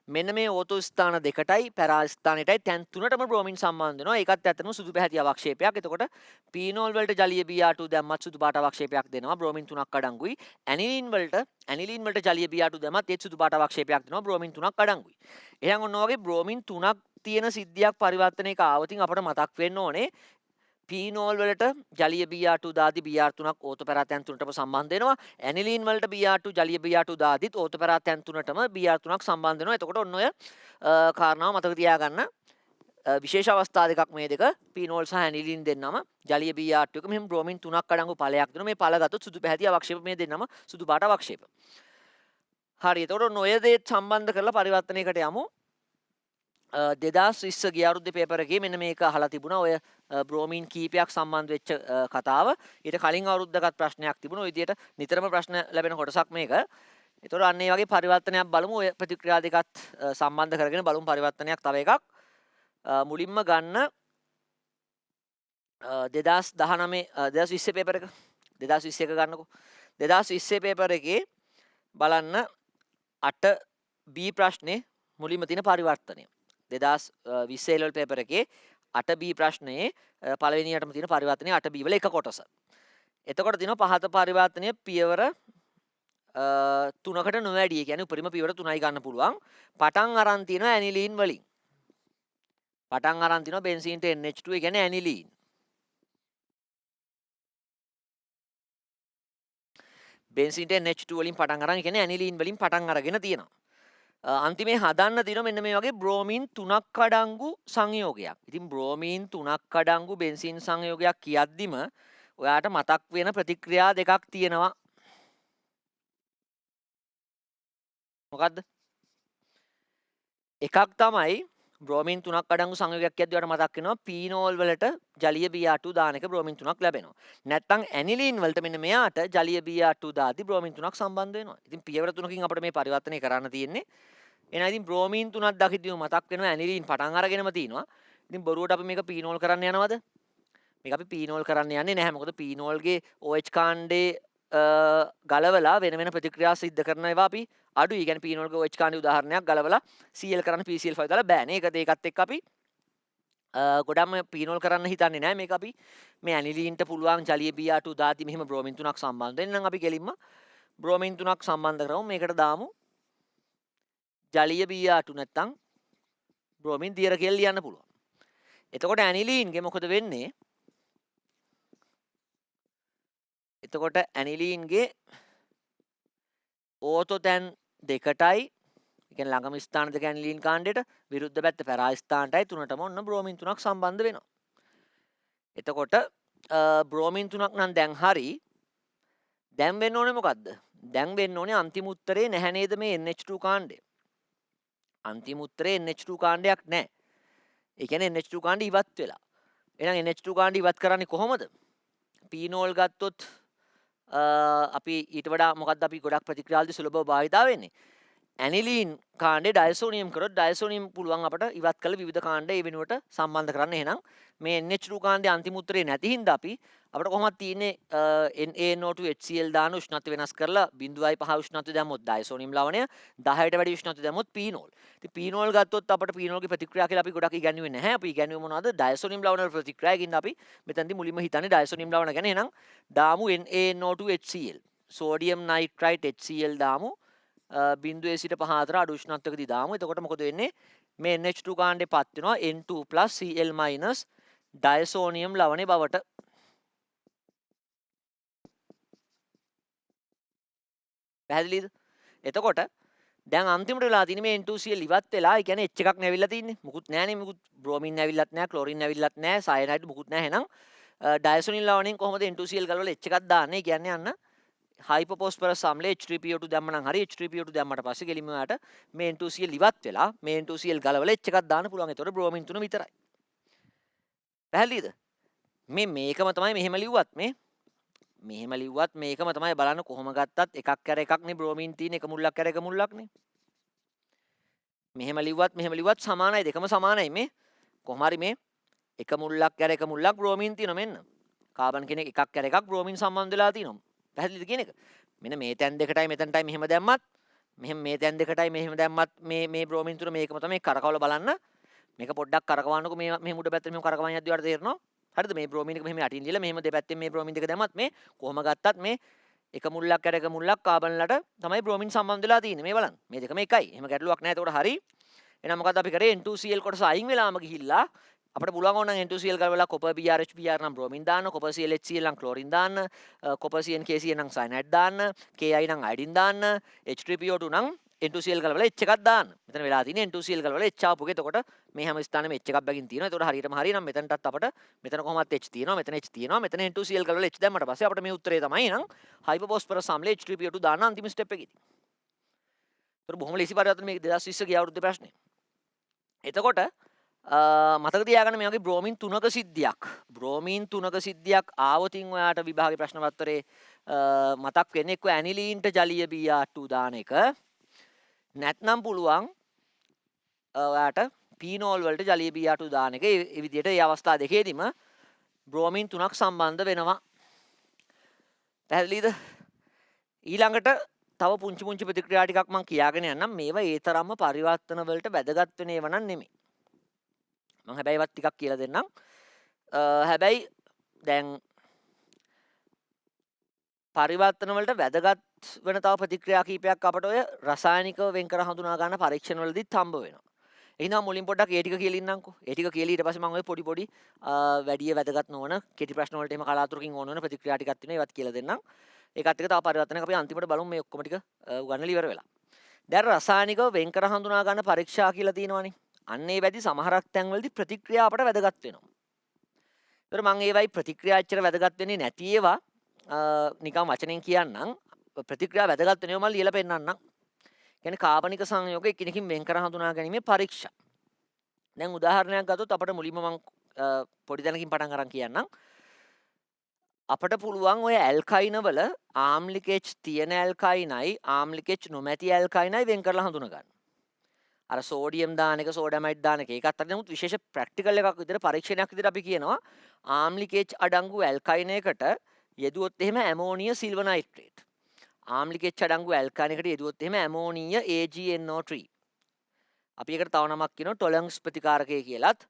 මෙන්න මේ ඕතෝ ස්ථාන දෙකටයි පැරා ස්ථානෙටයි තැන් තුනටම බ්‍රෝමින් සම්බන්ධ වෙනවා. ඒකත් ඇත්තටම සුදු පැහැති අවක්ෂේපයක්. එතකොට පීනෝල් වලට ජලීය Br2 දැම්මත් සුදු පාට අවක්ෂේපයක් දෙනවා. බ්‍රෝමින් 3ක් අඩංගුයි. ඇනිලින් වලට ජලීය Br2 දැම්මත් ඒත් සුදු පාට අවක්ෂේපයක් දෙනවා. බ්‍රෝමින් 3ක් අඩංගුයි. එහෙනම් ඔන්න ඔයගේ බ්‍රෝමින් 3ක් තියෙන සිද්ධියක් පරිවර්තනයක ආවතින් අපට මතක් වෙන්න ඕනේ. පීනෝල් වලට ජලීය Br2 දාදි Br3ක් ඕතෝපැරා තැන් තුනටම සම්බන්ධ වෙනවා. ඇනිලින් වලට Br2 ජලීය Br2 දාදිත් ඕතෝපැරා තැන් තුනටම Br3ක් සම්බන්ධ වෙනවා. එතකොට ඔන්න ඔය කාරණාව මතක තියාගන්න. විශේෂ අවස්ථා දෙකක් මේ දෙක. පීනෝල් සහ ඇනිලින් දෙන්නම ජලීය Br2 එක මෙහෙම බ්‍රෝමින් 3ක් අඩංගු ඵලයක් දෙනවා. මේ ඵල ගත්තොත් සුදු පැහැති අවක්ෂේප මේ දෙන්නම සුදු පාට අවක්ෂේප. හරි. එතකොට ඔන්න ඔය දේ සම්බන්ධ කරලා පරිවර්තනයකට යමු. 2020 ගිය අවුරුද්දේ පේපර් එකේ මෙන්න මේක අහලා තිබුණා. ඔය බ්‍රෝමීන් කීපයක් සම්බන්ධ වෙච්ච කතාව. ඊට කලින් අවුරුද්දකත් ප්‍රශ්නයක් තිබුණා. ඔය විදිහට නිතරම ප්‍රශ්න ලැබෙන කොටසක් මේක. ඒතකොට අන්න ඒ වගේ පරිවර්තනයක් බලමු. ඔය ප්‍රතික්‍රියා දෙකත් සම්බන්ධ කරගෙන බලමු පරිවර්තනයක් තව එකක්. මුලින්ම ගන්න 2019 පේපර් එක 2021 ගන්නකො. 2020 පේපර් එකේ බලන්න 8B ප්‍රශ්නේ මුලින්ම තියෙන පරිවර්තනය. 2020 A level පේපර් එකේ 8B ප්‍රශ්නයේ පළවෙනියටම තියෙන පරිවර්තනය 8B වල එක කොටස. එතකොට තියෙනවා පහත පරිවර්තනයේ පියවර 3කට නොවැඩි. ඒ කියන්නේ උපරිම පියවර 3යි ගන්න පුළුවන්. පටන් අරන් තියෙනවා ඇනිලීන් වලින්. පටන් අරන් තියෙනවා බෙන්සීන්ට NH2, ඒ කියන්නේ ඇනිලීන්. බෙන්සීන්ට NH2 වලින් පටන් අරන්, ඒ කියන්නේ ඇනිලීන් වලින් පටන් අරගෙන තියෙනවා. අන්තිමේ හදන්න තියෙනවා මෙන්න මේ වගේ බ්‍රෝමීන් 3ක් අඩංගු සංයෝගයක්. ඉතින් බ්‍රෝමීන් 3ක් අඩංගු බෙන්සීන් සංයෝගයක් කියද්දිම ඔයාට මතක් වෙන ප්‍රතික්‍රියා දෙකක් තියෙනවා. මොකද්ද? එකක් තමයි බ්‍රෝමීන් 3ක් අඩංගු සංයෝගයක් කියද්දි ඔයාට මතක් වෙනවා පීනෝල් වලට ජලීය Br2 දාන එක බ්‍රෝමීන් 3ක් ලැබෙනවා. නැත්නම් ඇනිලීන් වලට මෙන්න මෙයාට ජලීය Br2 දාද්දි බ්‍රෝමීන් 3ක් සම්බන්ධ වෙනවා. ඉතින් පියවර 3කින් අපිට මේ පරිවර්තනය කරන්න තියෙන්නේ. එහෙනම් ඉතින් බ්‍රෝමීන් 3ක් දකිද්දිම මතක් වෙනවා ඇනිලීන් පටන් අරගෙනම තියෙනවා. ඉතින් බොරුවට අපි මේක පීනෝල් කරන්න යනවද? මේක අපි පීනෝල් කරන්න යන්නේ නැහැ. මොකද පීනෝල්ගේ OH කාණ්ඩේ ගලවලා වෙන වෙන ප්‍රතික්‍රියා සිද්ධ කරන ඒවා අපි අඩුයි. කියන්නේ පීනෝල්ගේ OH කාණ්ඩේ උදාහරණයක් ගලවලා Cl කරන්න PCl5 දාලා බෑනේ. ඒකත් එක්ක අපි ගොඩක්ම පීනෝල් කරන්න හිතන්නේ නැහැ. මේක අපි මේ ඇනිලීන්ට පුළුවන් ජලීය Br2 දාති මෙහෙම බ්‍රෝමින් 3ක් සම්බන්ධ වෙන නම් අපි ගෙලින්ම බ්‍රෝමින් 3ක් සම්බන්ධ කරමු. මේකට දාමු ජලීය Br2 නැත්තම් බ්‍රෝමින් දියර කියලා ලියන්න පුළුවන්. එතකොට ඇනිලීන්ගේ මොකද වෙන්නේ? එතකොට ඇනිලීන්ගේ ඕතොතැන් දෙකටයි, ඒ කියන්නේ ළඟම ස්ථාන දෙක ඇනිලීන් කාණ්ඩයට, විරුද්ධ පැත්ත පැරා ස්ථානටයි තුනටම ඔන්න බ්‍රෝමින් 3ක් සම්බන්ධ වෙනවා. එතකොට බ්‍රෝමින් 3ක් නම් දැන් හරි. දැන් වෙන්න ඕනේ මොකද්ද? දැන් වෙන්න ඕනේ අන්තිම උත්තරේ නැහැ නේද මේ NH2 කාණ්ඩය. අන්තිම උත්තරේ NH2 කාණ්ඩයක් නැහැ. ඒ කියන්නේ NH2 කාණ්ඩය ඉවත් වෙලා. එහෙනම් NH2 කාණ්ඩය ඉවත් කරන්නේ කොහොමද? පීනෝල් ගත්තොත් අපි ඊට වඩා මොකක්ද අපි ගොඩක් ප්‍රතික්‍රියාවලදී සුලභව භාවිතා වෙන්නේ. ඇනිලීන් කාණ්ඩේ ඩයසෝනියම් කරොත් ඩයසෝනියම් පුළුවන් අපට ඉවත් කළ විවිධ කාණ්ඩ ඒ වෙනුවට සම්බන්ධ කරන්න. එහෙනම් මේ NH2 කාණ්ඩේ අන්තිම උත්තරේ නැති හින්දා අපිට කොහොමද තියෙන්නේ NaNO2 HCl දාන උෂ්ණත්වය වෙනස් කරලා 0.5 උෂ්ණත්වය දැම්මොත් ඩයසෝනියම් ලවණය 10ට වැඩි උෂ්ණත්වය දැම්මොත් පීනෝල්. ඉතින් පීනෝල් ගත්තොත් අපිට පීනෝල්ගේ ප්‍රතික්‍රියා කියලා අපි ගොඩක් ඉගෙනුවේ නැහැ. අපි ඉගෙනුවේ මොනවද? ඩයසෝනියම් ලවණ වල ප්‍රතික්‍රියාවකින් අපි මෙතනදී මුලින්ම හිතන්නේ ඩයසෝනියම් ලවණ ගැන. එහෙනම් දාමු NaNO2 HCl. Sodium nitrite HCl දාමු. බිඳුවේ සිට 5 අතර අඩු උෂ්ණත්වයකදී දාමු. එතකොට මොකද වෙන්නේ? මේ NH2 කාණ්ඩේ පත් වෙනවා N2+Cl- ඩයසෝනියම් ලවණේ බවට. පැහැදිලිද? එතකොට දැන් අන්තිමට වෙලා තියෙන්නේ මේ N2Cl ඉවත් වෙලා, ඒ කියන්නේ H එකක් නැවිලා තින්නේ. මුකුත් නැහනේ, මුකුත් බ්‍රෝමින් නැවිලත් නැහැ, ක්ලෝරින් නැවිලත් නැහැ, සයනයිඩ් මුකුත් නැහැ. එහෙනම් ඩයසෝනියම් ලවණයෙන් කොහොමද N2Cl ගලවලා H එකක් දාන්නේ? කියන්නේ අන්න හයිපෝෆොස්ෆරස් අම්ලයේ H3PO2 දැම්මනම් හරි, H3PO2 දැම්මට පස්සේ ගෙලින්ම යාට මේ N2Cl ඉවත් වෙලා මේ N2Cl ගලවලා H එකක් දාන්න පුළුවන්. ඒතකොට බ්‍රෝමින් 3 විතරයි. පැහැදිලිද? මේකම තමයි මෙහෙම ලිව්වත් මෙහෙම ලිව්වත් මේකම තමයි. බලන්න කොහොම ගත්තත් එකක් කර එකක් නේ බ්‍රෝමින් තියෙන, එක මුල්ලක් කර එක මුල්ලක් නේ. මෙහෙම ලිව්වත් සමානයි, දෙකම සමානයි. මේ කොහොම හරි මේ එක මුල්ලක් කර එක මුල්ලක් බ්‍රෝමින් තියෙනවා. මෙන්න කාබන් කෙනෙක් එකක් කර එකක් බ්‍රෝමින් සම්බන්ධ වෙලා තියෙනවා. පැහැදිලිද කියන එක? මෙන්න මේ තැන් දෙකටයි මෙතනටයි මෙහෙම දැම්මත්, මෙහෙම මේ තැන් දෙකටයි මෙහෙම දැම්මත් මේ බ්‍රෝමින් තුන මේකම තමයි. කරකවල බලන්න. මේක පොඩ්ඩක් කරකවන්නකො. මේ මුඩ පැත්තේ මෙහෙම කරකවන්න යද්දී වලට තේරෙනවා. හරිද? මේ බ්‍රෝමින් එක මෙහෙම යටින් ලියලා මෙහෙම දෙපැත්තෙන් මේ බ්‍රෝමින් දෙක දැම්මත් මේ කොහොම ගත්තත් මේ එක මුල්ලක් කර එක මුල්ලක් කාබන්ලට තමයි බ්‍රෝමින් සම්බන්ධ වෙලා තියෙන්නේ. මේ බලන්න. මේ දෙකම එකයි. එහෙම ගැටලුවක් නැහැ. එතකොට හරි. එහෙනම් මොකද්ද අපි කරේ? N2Cl කොටස අයින් වෙලාම ගිහිල්ලා අපිට පුළුවන් ඕන නම් N2Cl ගලවලා copper BrHBr නම් බ්‍රෝමින් දාන්න, copper ClHCl නම් ක්ලෝරින් දාන්න, copper CnKCl නම් සයනයිඩ් දාන්න, Ki නම් අයඩින් දාන්න, H3PO2 නම් N2Cl ගලවලා H එකක් දාන්න. මෙතන වෙලා තියෙන්නේ N2Cl ගලවලා H ආපුගේ. එතකොට මේ හැම ස්ථානෙම H එකක් බැගින් තියෙනවා. එතකොට හරියටම හරිය නම් මෙතනටත් අපිට මෙතන කොහොමත් H තියෙනවා, මෙතන H තියෙනවා, මෙතන N2Cl ගලවලා H දැම්මට පස්සේ අපිට මේ උත්තරේ තමයි නම් හයිපෝෆොස්ෆරස් අම්ලයේ H3PO2 දාන්න අන්තිම ස්ටෙප් එකේදී. ඒතර බොහොම ලේසි පරිවර්තන මේක 2020 ගිය අවුරුද්දේ ප්‍රශ්නේ. එතකොට මතක තියාගන්න මේ වගේ බ්‍රෝමින් 3ක සිද්ධියක් ආවොතින් ඔයාට විභාගේ ප්‍රශ්න පත්‍රයේ මතක් වෙන්නේ එක්ක ඇනිලීන්ට ජලීය Br2 දාන එක, නැත්නම් පුළුවන් ඔයාට පීනෝල් වලට ජලීය Br2 දාන එක. ඒ විදිහට මේ අවස්ථා දෙකේදීම බ්‍රෝමින් 3ක් සම්බන්ධ වෙනවා. පැහැදිලිද? ඊළඟට තව පුංචි ප්‍රතික්‍රියා ටිකක් මම කියාගෙන යන්නම්. මේවා ඒ තරම්ම පරිවර්තන වලට වැදගත් වෙන ඒවා නම් නෙමෙයි. මම හැබැයි වත් ටිකක් කියලා දෙන්නම්. හැබැයි දැන් පරිවර්තන වලට වැදගත් වෙන තව ප්‍රතික්‍රියා කීපයක් අපට ඔය රසායනිකව වෙන් කර හඳුනා ගන්න පරීක්ෂණ වලදීත් හම්බ වෙනවා. එහෙනම් මුලින් පොඩ්ඩක් ඒ ටික කියලා ඉන්නම්කෝ. ඒ ටික කියලා ඊට පස්සේ මම ඔය පොඩි වැඩි වැදගත් නොවන කෙටි ප්‍රශ්න වලට එහෙම කලාතුරකින් ඕන වෙන ප්‍රතික්‍රියා ටිකක් තියෙනවා. ඒවත් කියලා දෙන්නම්. ඒකත් එක්ක තව පරිවර්තනයක් අපි අන්තිමට බලමු. මේ ඔක්කොම ටික උගන්වලා ඉවර වෙලා. දැන් රසායනිකව වෙන් කර හඳුනා ගන්න පරීක්ෂා කියලා තියෙනවානේ. අන්න ඒ වැඩි සමහරක් තැන්වලදී ප්‍රතික්‍රියා අපට වැදගත් වෙනවා. ඒතර මම ඒවයි ප්‍රතික්‍රියා ඇච්චර වැදගත් වෙන්නේ නැති ඒවා නිකන් වචනෙන් කියන්නම්. ප්‍රතික්‍රියා වැදගත් වෙන ඒවා මම ලියලා පෙන්නන්නම්. කියන්නේ කාබනික සංයෝග එකිනෙකින් වෙන් කර හඳුනා ගැනීමේ පරීක්ෂා. දැන් උදාහරණයක් ගත්තොත් අපිට මුලින්ම මම පොඩි දැනකින් පටන් අරන් කියන්නම්. අපට පුළුවන් ඔය ඇල්කයින වල ආම්ලික H තියෙන ඇල්කයිනයි ආම්ලික H නොමැති ඇල්කයිනයි වෙන් කරලා හඳුනා ගන්න. අර සෝඩියම් දාන එක සෝඩමයිඩ් දාන එක ඒකත් අතර නමුත් විශේෂ ප්‍රැක්ටිකල් එකක් විදිහට පරීක්ෂණයක් විදිහට අපි කියනවා ආම්ලික H අඩංගු ඇල්කයින එකට යෙදුවොත් එහෙම ඇමෝනිය සිල්වර් නයිට්‍රේට්. ආම්ලික H අඩංගු ඇල්කයින එකට යෙදුවොත් එහෙම ඇමෝනිය AgNO3. අපි ඒකට තව නමක් කියනවා ටොලන්ස් ප්‍රතිකාරකය කියලාත්.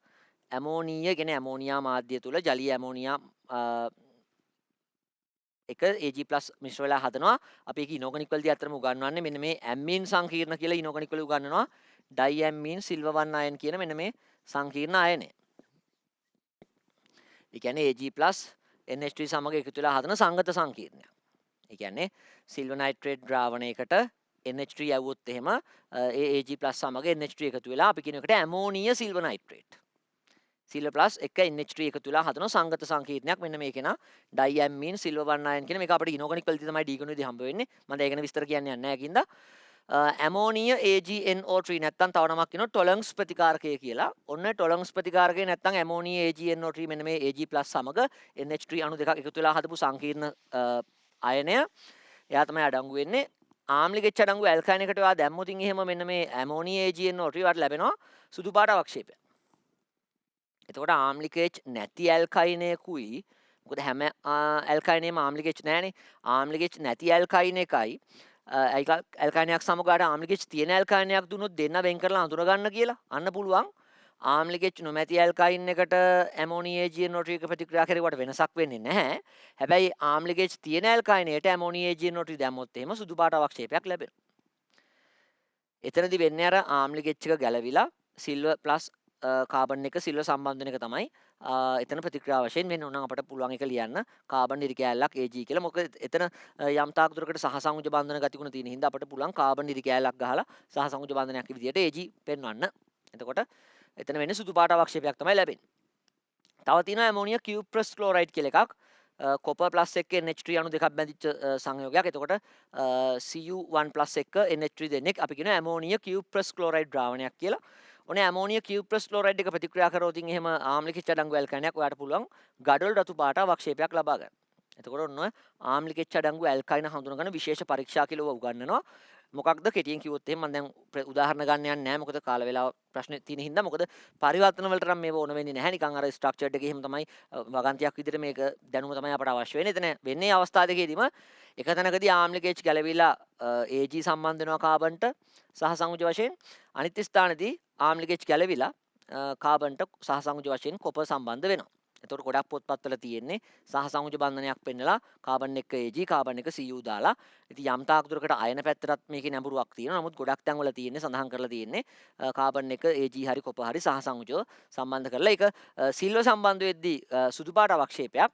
ඇමෝනිය කියන්නේ ඇමෝනියා මාධ්‍ය තුල ජලීය ඇමෝනියා එක Ag+ මිශ්‍ර වෙලා හදනවා. අපි ඒක ඉනෝගනික් වලදී අතරම උගන්වන්නේ මෙන්න මේ ඇම්මීන් සංකීර්ණ කියලා ඉනෝගනික් වල උගන්වනවා. ඩයිඇම්මීන් සිල්වර් 1 අයන් කියන මෙන්න මේ සංකීර්ණ අයනය. ඒ කියන්නේ Ag+ NH3 සමග එකතු වෙලා හදන සංගත සංකීර්ණයක්. ඒ කියන්නේ සිල්වර් නයිට්‍රේට් ද්‍රාවණයකට NH3 යවුවොත් එහෙම ඒ Ag+ සමග NH3 එකතු වෙලා අපි කියන එකට ඇමෝනිය සිල්වර් නයිට්‍රේට්. සිල්වර් ප්ලස් එක NH3 එකතු වෙලා හදන සංගත සංකීර්ණයක් මෙන්න මේක නා ඩයිඇම්මීන් සිල්වර් 1 අයන් කියන මේක අපිට ඉනෝගනික් වලදී තමයි ඩීගොන විදිහ හම්බ වෙන්නේ. මම දැන් ඒකන විස්තර කියන්නේ නැහැ කින්දා. ඇමෝනිය AgNO3 නැත්තම් තව නමක් කියනවා ටොලන්ස් ප්‍රතිකාරකය කියලා. ඔන්න ටොලන්ස් ප්‍රතිකාරකය නැත්තම් ඇමෝනිය AgNO3 මෙන්න මේ Ag+ සමග NH3 අණු දෙකක් එකතු වෙලා හදපු සංකීර්ණ අයනය. එයා තමයි අඩංගු වෙන්නේ. ආම්ලික H අඩංගු ඇල්කයින් එකට ඔයා දැම්මොත් එහෙම මෙන්න මේ ඇමෝනිය AgNO3 වට ලැබෙනවා සුදු පාට අවක්ෂේපය. එතකොට ආම්ලික H නැති ඇල්කයිනයකුයි මොකද හැම ඇල්කයිනේම ආම්ලික H නැහැනේ. ආම්ලික H නැති ඇල්කයින එකයි ඇල්කයිනයක් සමගාට ආම්ලික H තියෙන ඇල්කයිනයක් දුන්නොත් දෙන්න වෙන් කරලා අඳුර ගන්න කියලා අන්න පුළුවන්. ආම්ලික H නොමැති ඇල්කයින් එකට ඇමෝනිය AgNO3 එක ප්‍රතික්‍රියා කරුවට වෙනසක් වෙන්නේ නැහැ. හැබැයි ආම්ලික H තියෙන ඇල්කයිනයට ඇමෝනිය AgNO3 දැම්මොත් එහෙම සුදු පාට අවක්ෂේපයක් ලැබෙනවා. එතනදී වෙන්නේ අර ආම්ලික H එක ගැලවිලා සිල්වර් ප්ලස් කාබන් එක සිල්වර් සම්බන්ධන එක තමයි එතන ප්‍රතික්‍රියා වශයෙන් වෙන්න ඕන අපට පුළුවන් එක ලියන්න කාබන් ඉරි කෑල්ලක් Ag කියලා. මොකද එතන යම් තාක් දුරකට සහසංයුජ බන්ධන ගතිගුණ තියෙන හින්දා අපට පුළුවන් කාබන් ඉරි කෑල්ලක් ගහලා සහසංයුජ බන්ධනයක් විදියට Ag පෙන්වන්න. එතකොට එතන වෙන්නේ සුදු පාට අවක්ෂේපයක් තමයි ලැබෙන්නේ. තව තියෙනවා ඇමෝනියා කියුප්‍රස් ක්ලෝරයිඩ් කියලා එකක්. කොපර් ප්ලස් එක්ක NH3 අණු දෙකක් බැඳිච්ච සංයෝගයක්. එතකොට Cu1+ එක්ක NH3 දෙන්නෙක් අපි කියනවා ඇමෝනියා කියුප්‍රස් ක්ලෝරයිඩ් ද්‍රාවණයක් කියලා. ඔනේ ඇමෝනියා කියුප්‍රස් ක්ලෝරයිඩ් එක ප්‍රතික්‍රියා කරොත් එහෙම ආම්ලික H අඩංගු ඇල්කයිනයක් ඔයාලට පුළුවන් ගඩොල් රතු පාට අවක්ෂේපයක් ලබා ගන්න. එතකොට ඔන්න ආම්ලික H අඩංගු ඇල්කයින හඳුනගන්න විශේෂ පරීක්ෂා කියලා උගන්වනවා. මොකක්ද කෙටියෙන් කිව්වොත් එහෙම මම දැන් උදාහරණ ගන්න යන්නේ නැහැ. මොකද කාල වේලාව ප්‍රශ්න තියෙන හින්දා. මොකද පරිවර්තන වලට නම් මේව ඕන වෙන්නේ නැහැ. නිකන් අර ස්ට්‍රක්චර්ඩ් එකේ එහෙම තමයි වගන්තියක් විදිහට මේක දැනුම තමයි අපට අවශ්‍ය වෙන්නේ. එතන වෙන්නේ අවස්ථා දෙකේදීම එක තැනකදී ආම්ලික H ගැලවිලා Ag සම්බන්ධ වෙනවා කාබන්ට සහසංයුජ වශයෙන්. අනිත් ස්ථානදී ආම්ලික H ගැලවිලා කාබන්ට සහසංයුජ වශයෙන් කොපර් සම්බන්ධ වෙනවා. එතකොට ගොඩක් පොත්පත්වල තියෙන්නේ සහසංයුජ බන්ධනයක් පෙන්නලා කාබන් එක Ag කාබන් එක Cu දාලා. ඉතින් යම් තාක් දුරකට අයන පැත්තටත් මේකේ නැඹුරුවක් තියෙනවා. නමුත් ගොඩක් තැන්වල තියෙන්නේ සඳහන් කරලා තියෙන්නේ කාබන් එක Ag හරි කොපර් හරි සහසංයුජව සම්බන්ධ කරලා ඒක සිල්වර් සම්බන්ධ වෙද්දී සුදු පාට අවක්ෂේපයක්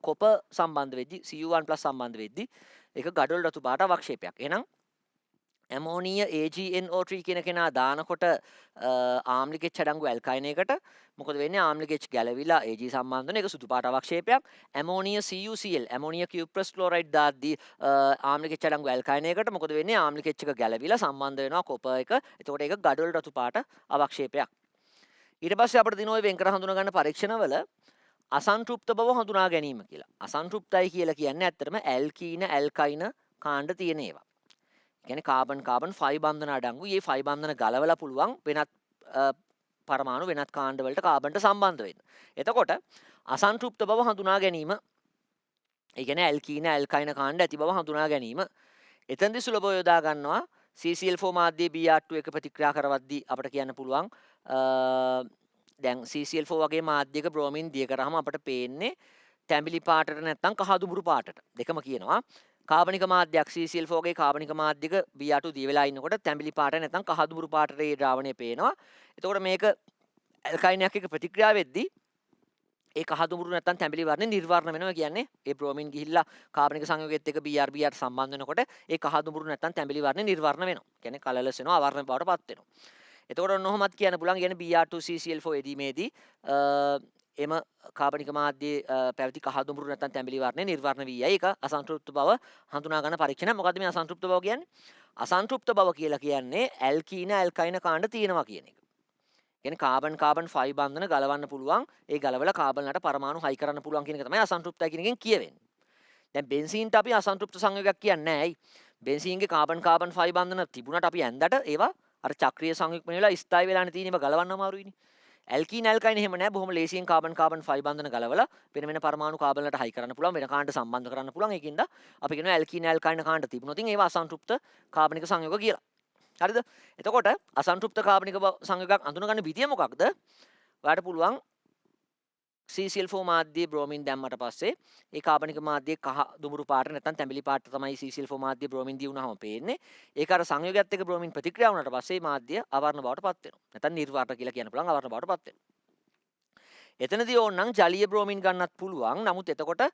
කොපර් සම්බන්ධ වෙද්දී Cu1+ සම්බන්ධ වෙද්දී ඒක ගඩොල් රතු පාට අවක්ෂේපයක්. එහෙනම් ඇමෝනිය AgNO3 කියන කෙනා දානකොට ආම්ලික H අඩංගු ඇල්කයිනයකට මොකද වෙන්නේ ආම්ලික H ගැලවිලා Ag සම්බන්ධ වෙන එක සුදු පාට අවක්ෂේපයක්. ඇමෝනිය CuCl ඇමෝනිය කියුප්‍රස් ක්ලෝරයිඩ් දාද්දී ආම්ලික H අඩංගු ඇල්කයිනයකට මොකද වෙන්නේ ආම්ලික H එක ගැලවිලා සම්බන්ධ වෙනවා කොපර් එක. එතකොට ඒක ගඩොල් රතු පාට අවක්ෂේපයක්. ඊට පස්සේ අපිට දින ඔය වෙන් කර හඳුනා ගන්න පරීක්ෂණවල අසන්තෘප්ත බව හඳුනා ගැනීම කියලා. අසන්තෘප්තයි කියලා කියන්නේ ඇත්තටම ඇල්කීන ඇල්කයින කාණ්ඩ තියෙන ඒවා. කියන්නේ කාබන් 5 බන්ධන අඩංගු. මේ 5 බන්ධන ගලවලා පුළුවන් වෙනත් පරමාණු වෙනත් කාණ්ඩ වලට කාබන්ට සම්බන්ධ වෙන්න. එතකොට අසන්තෘප්ත බව හඳුනා ගැනීම ඒ කියන්නේ ඇල්කීන ඇල්කයින කාණ්ඩ ඇති බව හඳුනා ගැනීම. එතෙන්දී සුලභව යොදා ගන්නවා CCl4 මාධ්‍යයේ Br2 එක ප්‍රතික්‍රියා කරවද්දී අපිට කියන්න පුළුවන් දැන් CCl4 වගේ මාධ්‍යයක බ්‍රෝමින් දිය කරාම අපිට පේන්නේ තැඹිලි පාටට නැත්නම් කහදුඹුරු පාටට. දෙකම කියනවා. කාබනික මාධ්‍යයක් CCl4 ගේ කාබනික මාධ්‍යක Br2 දිය වෙලා ඉන්නකොට තැඹිලි පාට නැත්නම් කහදුඹුරු පාටට ඒ ද්‍රාවණය පේනවා. එතකොට මේක ඇල්කයිනයක් එක්ක ප්‍රතික්‍රියා වෙද්දී ඒ කහදුඹුරු නැත්නම් තැඹිලි වර්ණේ නිර්වර්ණ වෙනවා කියන්නේ ඒ බ්‍රෝමින් ගිහිල්ලා කාබනික සංයෝගයත් එක්ක Br සම්බන්ධ වෙනකොට ඒ කහදුඹුරු නැත්නම් තැඹිලි වර්ණේ නිර්වර්ණ වෙනවා. කියන්නේ කලර්ලස් වෙනවා අවර්ණ බවට පත් වෙනවා. එතකොට ඔන්න ඔහොමත් කියන්න පුළුවන් කියන්නේ Br2 CCl4 එදීමේදී එම කාබනික මාධ්‍යයේ පැවති කහදුඹුරු නැත්නම් තැඹිලි වර්ණේ නිර්වර්ණ වී යයි. ඒක අසන්තෘප්ත බව හඳුනා ගන්න පරීක්ෂණ. මොකද්ද මේ අසන්තෘප්ත බව කියන්නේ? අසන්තෘප්ත බව කියලා කියන්නේ ඇල්කීන ඇල්කයින කාණ්ඩ තියෙනවා කියන එක. කියන්නේ කාබන් 5 බන්ධන ගලවන්න පුළුවන්. ඒ ගලවලා කාබන්ලට පරමාණු හයි කරන්න පුළුවන් කියන එක තමයි අසන්තෘප්තයි කියන එකෙන් කියවෙන්නේ. දැන් බෙන්සීන්ට අපි අසන්තෘප්ත සංයෝගයක් කියන්නේ නැහැ. ඇයි? බෙන්සීන්ගේ කාබන් 5 බන්ධන තිබුණාට අපි ඇන්දට ඒවා අර චක්‍රීය සංයුක්ත වෙලා ස්ථායි වෙලානේ තියෙන ඒවා ගලවන්න අමාරුයිනේ. ඇල්කීන ඇල්කයින එහෙම නැහැ. බොහොම ලේසියෙන් කාබන් 5 බන්ධන ගලවලා වෙන පරමාණු කාබන්ලට හයි කරන්න පුළුවන්. වෙන කාණ්ඩ සම්බන්ධ කරන්න පුළුවන්. ඒකින්ද අපි කියනවා ඇල්කීන ඇල්කයින කාණ්ඩ තිබුණොත් ඒවා අසන්තෘප්ත කාබනික සංයෝග කියලා. හරිද? එතකොට අසන්තෘප්ත කාබනික සංයෝගයක් අඳුනගන්න විදිය මොකක්ද? ඔයාලට පුළුවන් CCl4 මාධ්‍යයේ බ්‍රෝමින් දැම්මට පස්සේ ඒ කාබනික මාධ්‍යයේ කහ දුමුරු පාට නැත්නම් තැඹිලි පාට තමයි CCl4 මාධ්‍යයේ බ්‍රෝමින් දී වුණාම පේන්නේ. ඒක අර සංයෝගයත් එක්ක බ්‍රෝමින් ප්‍රතික්‍රියා වුණාට පස්සේ මාධ්‍ය අවර්ණ බවට පත් වෙනවා. නැත්නම් නිර්වාත කියලා කියන්න පුළුවන් අවර්ණ බවට පත් වෙනවා. එතනදී ඕනනම් ජලීය බ්‍රෝමින් ගන්නත් පුළුවන්. නමුත් එතකොට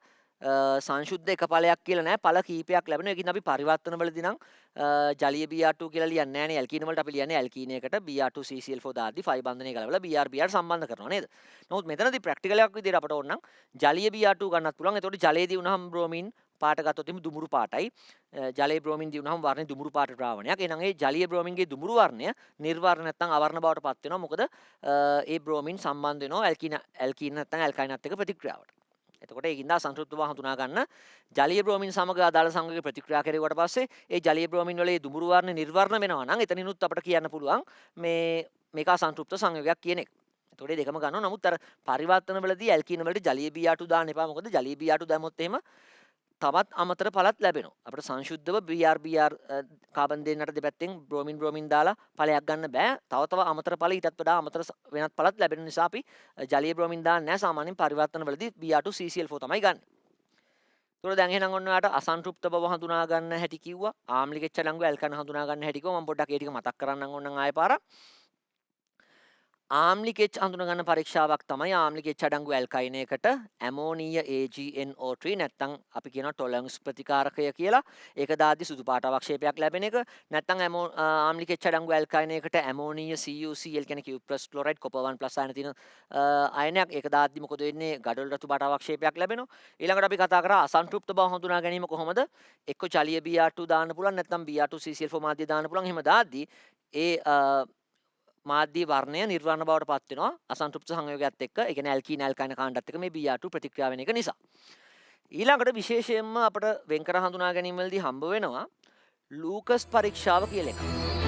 සංශුද්ධ එක ඵලයක් කියලා නෑ ඵල කීපයක් ලැබෙනවා. ඒකින් අපි පරිවර්තන වලදී නම් ජලීය Br2 කියලා ලියන්නේ නෑනේ. ඇල්කීන වලට අපි ලියන්නේ ඇල්කීන එකට Br2 CCl4 දාද්දි 5 බන්ධනය කලවලා Br සම්බන්ධ කරනවා නේද? නමුත් මෙතනදී ප්‍රැක්ටිකල් එකක් විදිහට අපට ඕන නම් ජලීය Br2 ගන්නත් පුළුවන්. එතකොට ජලයේදී වුණාම බ්‍රෝමින් පාට ගත්තොත් එimhe දුමුරු පාටයි. ජලයේ බ්‍රෝමින් දී වුණාම වර්ණේ දුමුරු පාට ද්‍රාවණයක්. එහෙනම් ඒ ජලීය බ්‍රෝමින්ගේ දුමුරු වර්ණය නිර්වර්ණ නැත්නම් අවර්ණ බවට පත් වෙනවා. මොකද ඒ බ්‍රෝමින් සම්බන්ධ වෙනවා ඇල්කීන නැත්නම් ඇල්කයිනත් එක්ක ප්‍රතික්‍රියාවට. එතකොට ඒකින්ද අසන්තෘප්ත බව හඳුනා ගන්න ජලීය බ්‍රෝමින් සමග අදාළ සංයෝගයක ප්‍රතික්‍රියා කෙරුවට පස්සේ ඒ ජලීය බ්‍රෝමින් වල ඒ දුමුරු වර්ණ නිර්වර්ණ වෙනවා නම් එතනිනුත් අපිට කියන්න පුළුවන් මේක අසන්තෘප්ත සංයෝගයක් කියන එක. එතකොට දෙකම ගන්නවා. නමුත් අර පරිවර්තන වලදී ඇල්කීන වලට ජලීය Br2 දාන්න එපා. මොකද ජලීය Br2 දැම්මොත් එහෙම තවත් අමතර පළත් ලැබෙනවා. අපිට සංශුද්ධව Br කාබන් දෙන්නට දෙපැත්තෙන් බ්‍රෝමින් දාලා ඵලයක් ගන්න බෑ. තව අමතර ඵල ඊටත් වඩා අමතර වෙනත් පළත් ලැබෙන නිසා අපි ජලීය බ්‍රෝමින් දාන්නේ නැහැ. සාමාන්‍යයෙන් පරිවර්තන වලදී Br2 CCl4 තමයි ගන්න. ඒතකොට දැන් එහෙනම් ඔන්න ඔයාලට අසන්තෘප්ත බව හඳුනා ගන්න හැටි කිව්වා. ආම්ලික එච්චඩංගු ඇල්කන හඳුනා ගන්න හැටි කිව්වා. මම පොඩ්ඩක් ඒ ටික මතක් කරන්නම් ඕනනම් ආයෙ පාරක්. ආම්ලික එච් හඳුනගන්න පරීක්ෂාවක් තමයි ආම්ලික එච් අඩංගු ඇල්කයිනයකට ඇමෝනීය AgNO3 නැත්නම් අපි කියනවා ටොලරන්ස් ප්‍රතිකාරකය කියලා. ඒක දාද්දි සුදු පාට අවක්ෂේපයක් ලැබෙන එක. නැත්නම් ආම්ලික එච් අඩංගු ඇල්කයිනයකට ඇමෝනීය CuCl කියන Q+ ක්ලොරයිඩ් කොපර් 1+ අයන තියෙන අයනයක්. ඒක දාද්දි මොකද වෙන්නේ? ගඩොල් රතු පාට අවක්ෂේපයක් ලැබෙනවා. ඊළඟට අපි කතා කරා අසන්තෘප්ත බව හඳුනා ගැනීම කොහොමද? එක්ක ජලීය Br2 දාන්න පුළුවන් නැත්නම් Br2 CCl4 මාධ්‍ය දාන්න පුළුවන්. එහෙම දාද්දි ඒ මාධ්‍ය වර්ණය නිර්වර්ණ බවට පත් වෙනවා අසන්තෘප්ත සංයෝගයත් එක්ක. ඒ කියන්නේ ඇල්කීන ඇල්කයින කාණ්ඩත් එක්ක මේ Br2 ප්‍රතික්‍රියා වෙන එක නිසා. ඊළඟට විශේෂයෙන්ම අපිට වෙන් කර හඳුනා ගැනීම වලදී හම්බ වෙනවා ලූකස් පරීක්ෂාව කියලා එකක්.